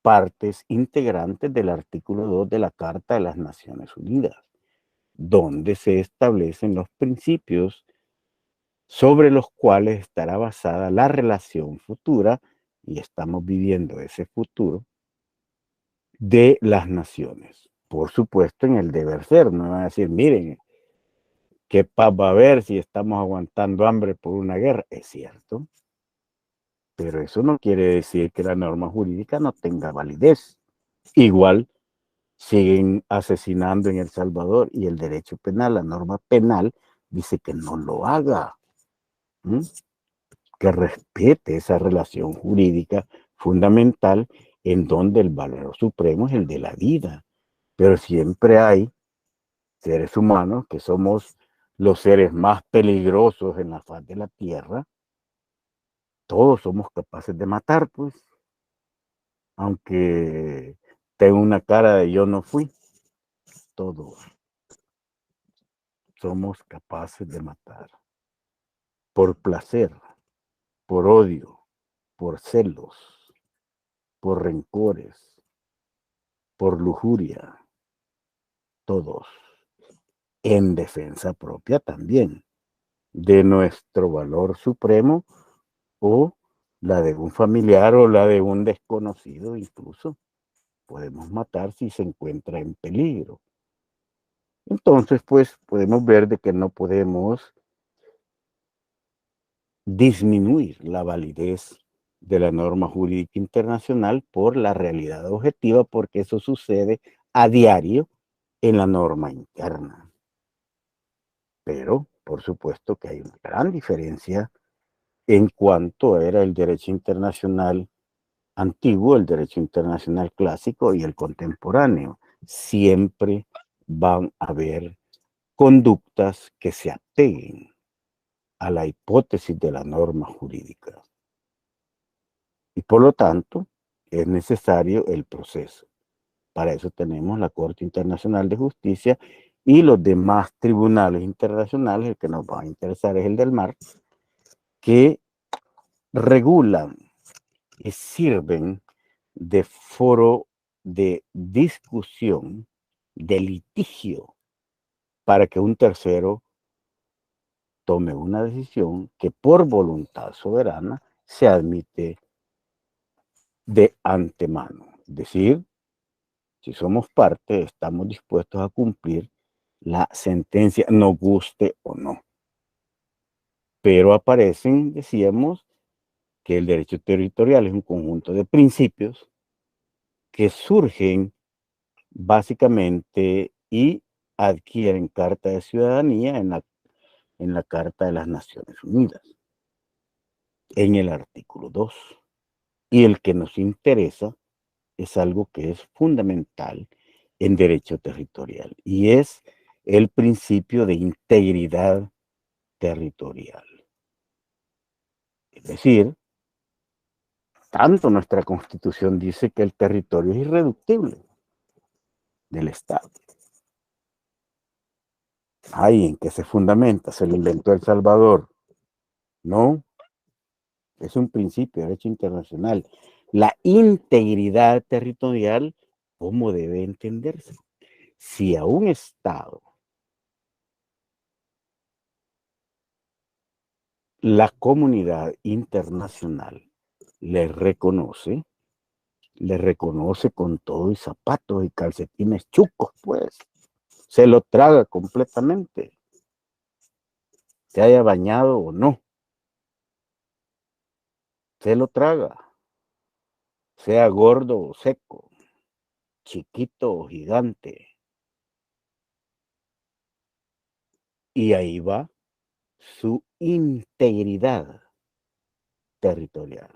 partes integrantes del artículo 2 de la Carta de las Naciones Unidas, donde se establecen los principios sobre los cuales estará basada la relación futura, y estamos viviendo ese futuro, de las naciones. Por supuesto, en el deber ser, no van a decir, miren, ¿qué paz va a haber si estamos aguantando hambre por una guerra? Es cierto, pero eso no quiere decir que la norma jurídica no tenga validez. Igual siguen asesinando en El Salvador y el derecho penal, la norma penal, dice que no lo haga, que respete esa relación jurídica fundamental en donde el valor supremo es el de la vida. Pero siempre hay seres humanos que somos los seres más peligrosos en la faz de la tierra. Todos somos capaces de matar, pues, aunque tengo una cara de yo no fui. Todos somos capaces de matar por placer, por odio, por celos, por rencores, por lujuria, todos, en defensa propia también, de nuestro valor supremo o la de un familiar o la de un desconocido incluso. Podemos matar si se encuentra en peligro. Entonces, pues, podemos ver de que no podemos disminuir la validez de la norma jurídica internacional por la realidad objetiva, porque eso sucede a diario en la norma interna. Pero, por supuesto que hay una gran diferencia en cuanto era el derecho internacional antiguo, el derecho internacional clásico y el contemporáneo. Siempre van a haber conductas que se apeguen a la hipótesis de la norma jurídica. Y por lo tanto, es necesario el proceso. Para eso tenemos la Corte Internacional de Justicia y los demás tribunales internacionales. El que nos va a interesar es el del mar, que regulan y sirven de foro de discusión, de litigio, para que un tercero tome una decisión que por voluntad soberana se admite de antemano. Es decir, si somos parte, estamos dispuestos a cumplir la sentencia, nos guste o no. Pero aparecen, decíamos, que el derecho territorial es un conjunto de principios que surgen básicamente y adquieren carta de ciudadanía en la Carta de las Naciones Unidas, en el artículo 2. Y el que nos interesa es algo que es fundamental en derecho territorial, y es el principio de integridad territorial. Es decir, tanto nuestra Constitución dice que el territorio es irreductible del Estado. Ahí en que se fundamenta, se lo inventó El Salvador. No, es un principio de derecho internacional. La integridad territorial, ¿cómo debe entenderse? Si a un Estado la comunidad internacional le reconoce con todo y zapatos y calcetines chucos, pues, se lo traga completamente, se haya bañado o no, se lo traga, sea gordo o seco, chiquito o gigante. Y ahí va su integridad territorial.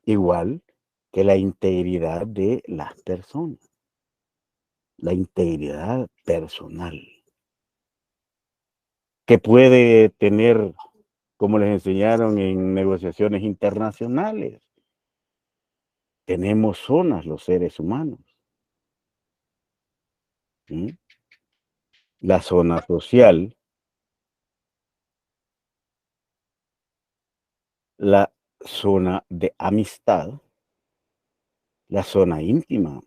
Igual que la integridad de las personas, la integridad personal, que puede tener, como les enseñaron en negociaciones internacionales. Tenemos zonas los seres humanos. ¿Sí? La zona social, la zona de amistad, la zona íntima.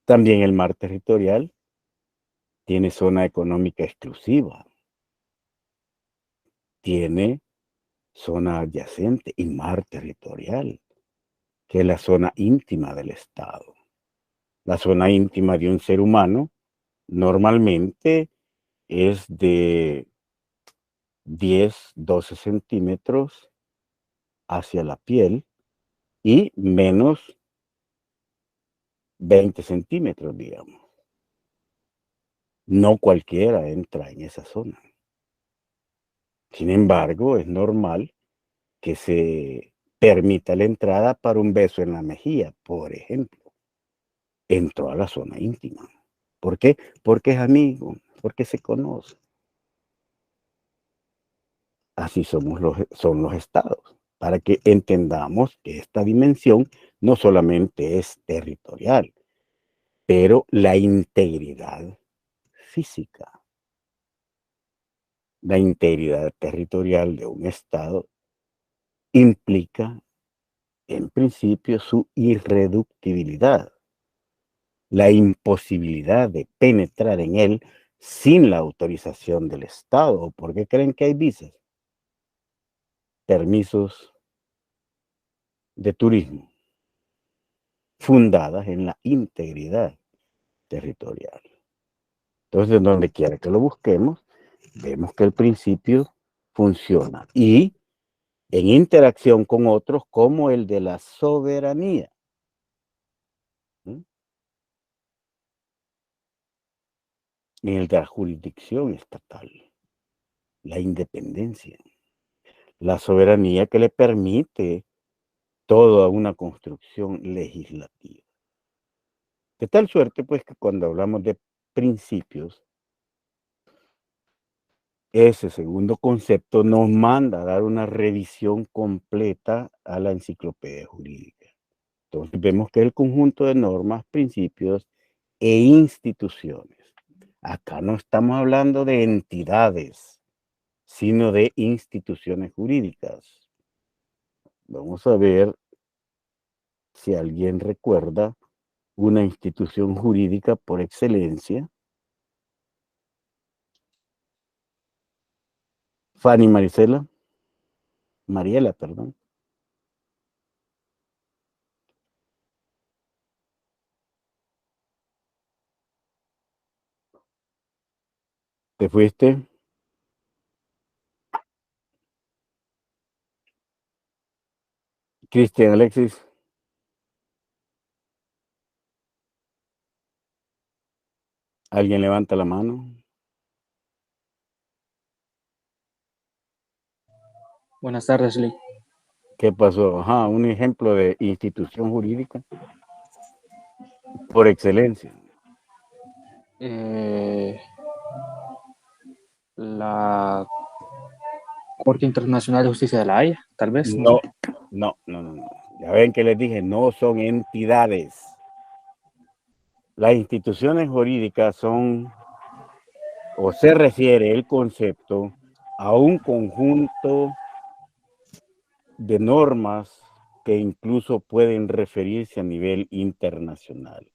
También el mar territorial tiene zona económica exclusiva, tiene zona adyacente y mar territorial, que es la zona íntima del Estado. La zona íntima de un ser humano normalmente es de 10, 12 centímetros hacia la piel y menos 20 centímetros, digamos. No cualquiera entra en esa zona. Sin embargo, es normal que se permita la entrada para un beso en la mejilla, por ejemplo. Entró a la zona íntima. ¿Por qué? Porque es amigo, porque se conoce. Así son los estados, para que entendamos que esta dimensión no solamente es territorial, pero la integridad física, la integridad territorial de un estado implica, en principio, su irreductibilidad. la imposibilidad de penetrar en él sin la autorización del Estado. ¿Por qué creen que hay visas? Permisos de turismo fundadas en la integridad territorial. Entonces, donde quiera que lo busquemos, vemos que el principio funciona y en interacción con otros como el de la soberanía. ¿Mm? Y el de la jurisdicción estatal, la independencia, la soberanía que le permite toda una construcción legislativa. De tal suerte, pues, que cuando hablamos de principios, ese segundo concepto nos manda a dar una revisión completa a la enciclopedia jurídica. Entonces vemos que el conjunto de normas, principios e instituciones. Acá no estamos hablando de entidades, sino de instituciones jurídicas. Vamos a ver si alguien recuerda una institución jurídica por excelencia. Fanny Mariela, perdón. ¿Te fuiste? Cristian Alexis. ¿Alguien levanta la mano? Buenas tardes, Lee. ¿Qué pasó? Ajá, un ejemplo de institución jurídica por excelencia. La Corte Internacional de Justicia de La Haya, tal vez. No. Ya ven que les dije, no son entidades. Las instituciones jurídicas son, o se refiere el concepto a un conjunto de normas que incluso pueden referirse a nivel internacional.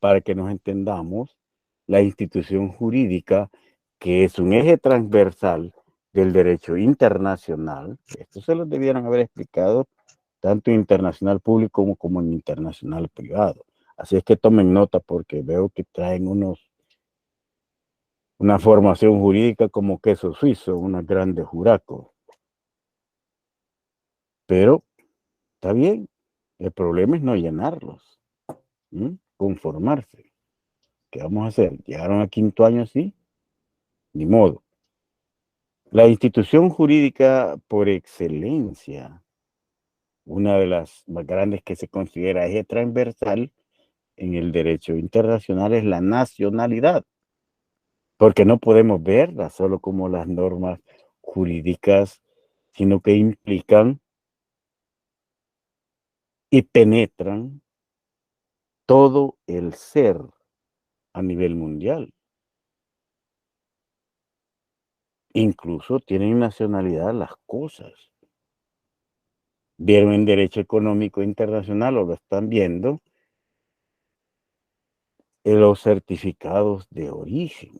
Para que nos entendamos, la institución jurídica, que es un eje transversal del derecho internacional, esto se lo debieran haber explicado tanto en internacional público como en internacional privado. Así es que tomen nota porque veo que traen una formación jurídica como queso suizo, unos grandes juracos. Pero está bien, el problema es no llenarlos, conformarse. ¿Qué vamos a hacer? ¿Llegaron a quinto año así? Ni modo. La institución jurídica por excelencia, una de las más grandes que se considera eje transversal en el derecho internacional, es la nacionalidad, porque no podemos verla solo como las normas jurídicas, sino que implican y penetran todo el ser a nivel mundial. Incluso tienen nacionalidad las cosas. Vieron en derecho económico internacional o lo están viendo en los certificados de origen.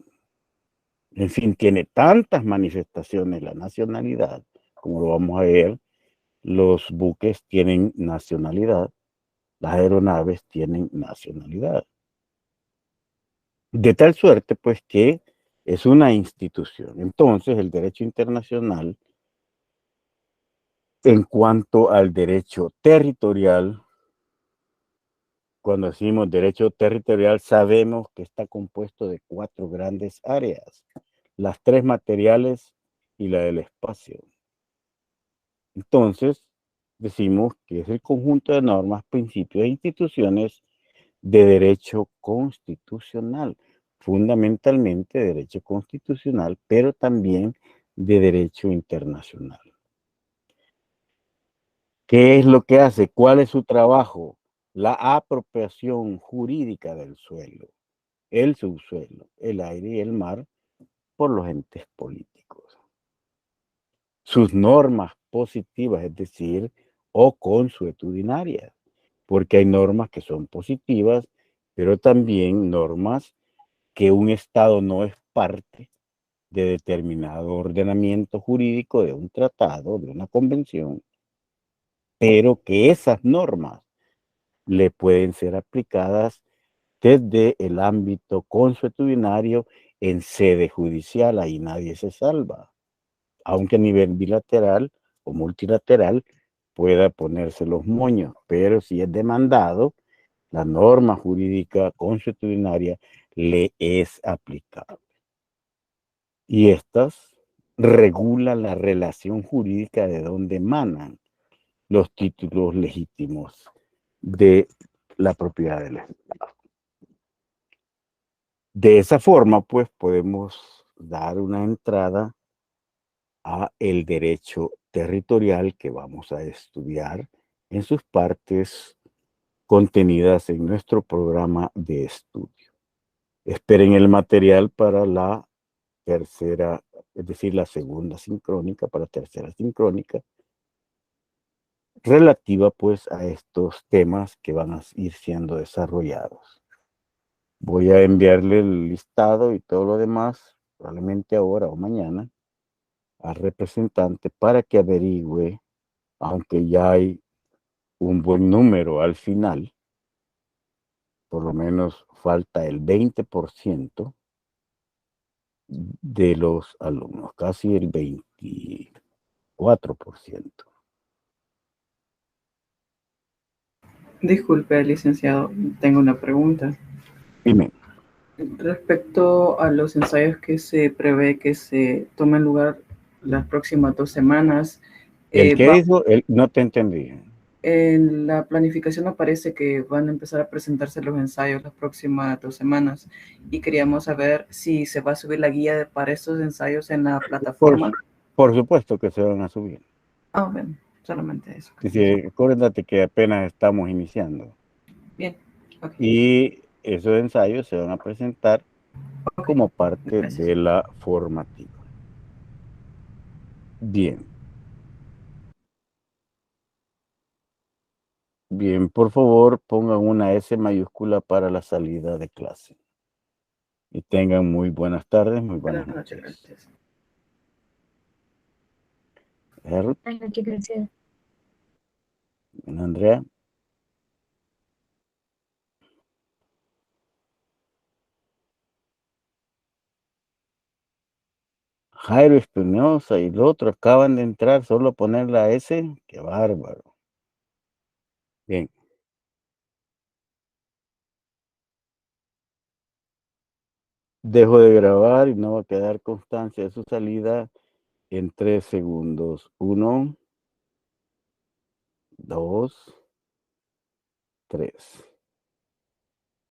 En fin, tiene tantas manifestaciones la nacionalidad, como lo vamos a ver, los buques tienen nacionalidad, las aeronaves tienen nacionalidad. De tal suerte, pues, que es una institución. Entonces, el derecho internacional, en cuanto al derecho territorial, cuando decimos derecho territorial, sabemos que está compuesto de 4 grandes áreas, las 3 materiales y la del espacio. Entonces, decimos que es el conjunto de normas, principios e instituciones de derecho constitucional, fundamentalmente de derecho constitucional, pero también de derecho internacional. ¿Qué es lo que hace? ¿Cuál es su trabajo? La apropiación jurídica del suelo, el subsuelo, el aire y el mar por los entes políticos. Sus normas positivas, es decir, o consuetudinarias, porque hay normas que son positivas, pero también normas que un Estado no es parte de determinado ordenamiento jurídico, de un tratado, de una convención, pero que esas normas le pueden ser aplicadas desde el ámbito consuetudinario en sede judicial. Ahí nadie se salva, aunque a nivel bilateral o multilateral pueda ponerse los moños, pero si es demandado, la norma jurídica consuetudinaria le es aplicable. Y estas regulan la relación jurídica de donde emanan los títulos legítimos de la propiedad del Estado. De esa forma, pues, podemos dar una entrada a el derecho territorial que vamos a estudiar en sus partes contenidas en nuestro programa de estudio. Esperen el material para la tercera, es decir, la segunda sincrónica, para tercera sincrónica, relativa pues a estos temas que van a ir siendo desarrollados. Voy a enviarle el listado y todo lo demás, probablemente ahora o mañana, al representante para que averigüe, aunque ya hay un buen número al final, por lo menos falta el 20% de los alumnos, casi el 24%. Disculpe, licenciado, tengo una pregunta. Dime. Respecto a los ensayos que se prevé que se tomen lugar las próximas 2 semanas, ¿El qué dijo? No te entendí. en la planificación aparece que van a empezar a presentarse los ensayos las próximas 2 semanas y queríamos saber si se va a subir la guía para estos ensayos en la plataforma. Por supuesto que se van a subir. Ah, bueno, solamente eso. Acuérdate que apenas estamos iniciando. Bien. Okay. Y esos ensayos se van a presentar como parte de la formativa. Bien. Bien, por favor, pongan una S mayúscula para la salida de clase. Y tengan muy buenas tardes, muy buenas noches. Gracias. Gracias. Andrea. Jairo Espinosa y el otro acaban de entrar, solo poner la S, qué bárbaro. Bien. Dejo de grabar y no va a quedar constancia de su salida en 3 segundos. 1, 2, 3.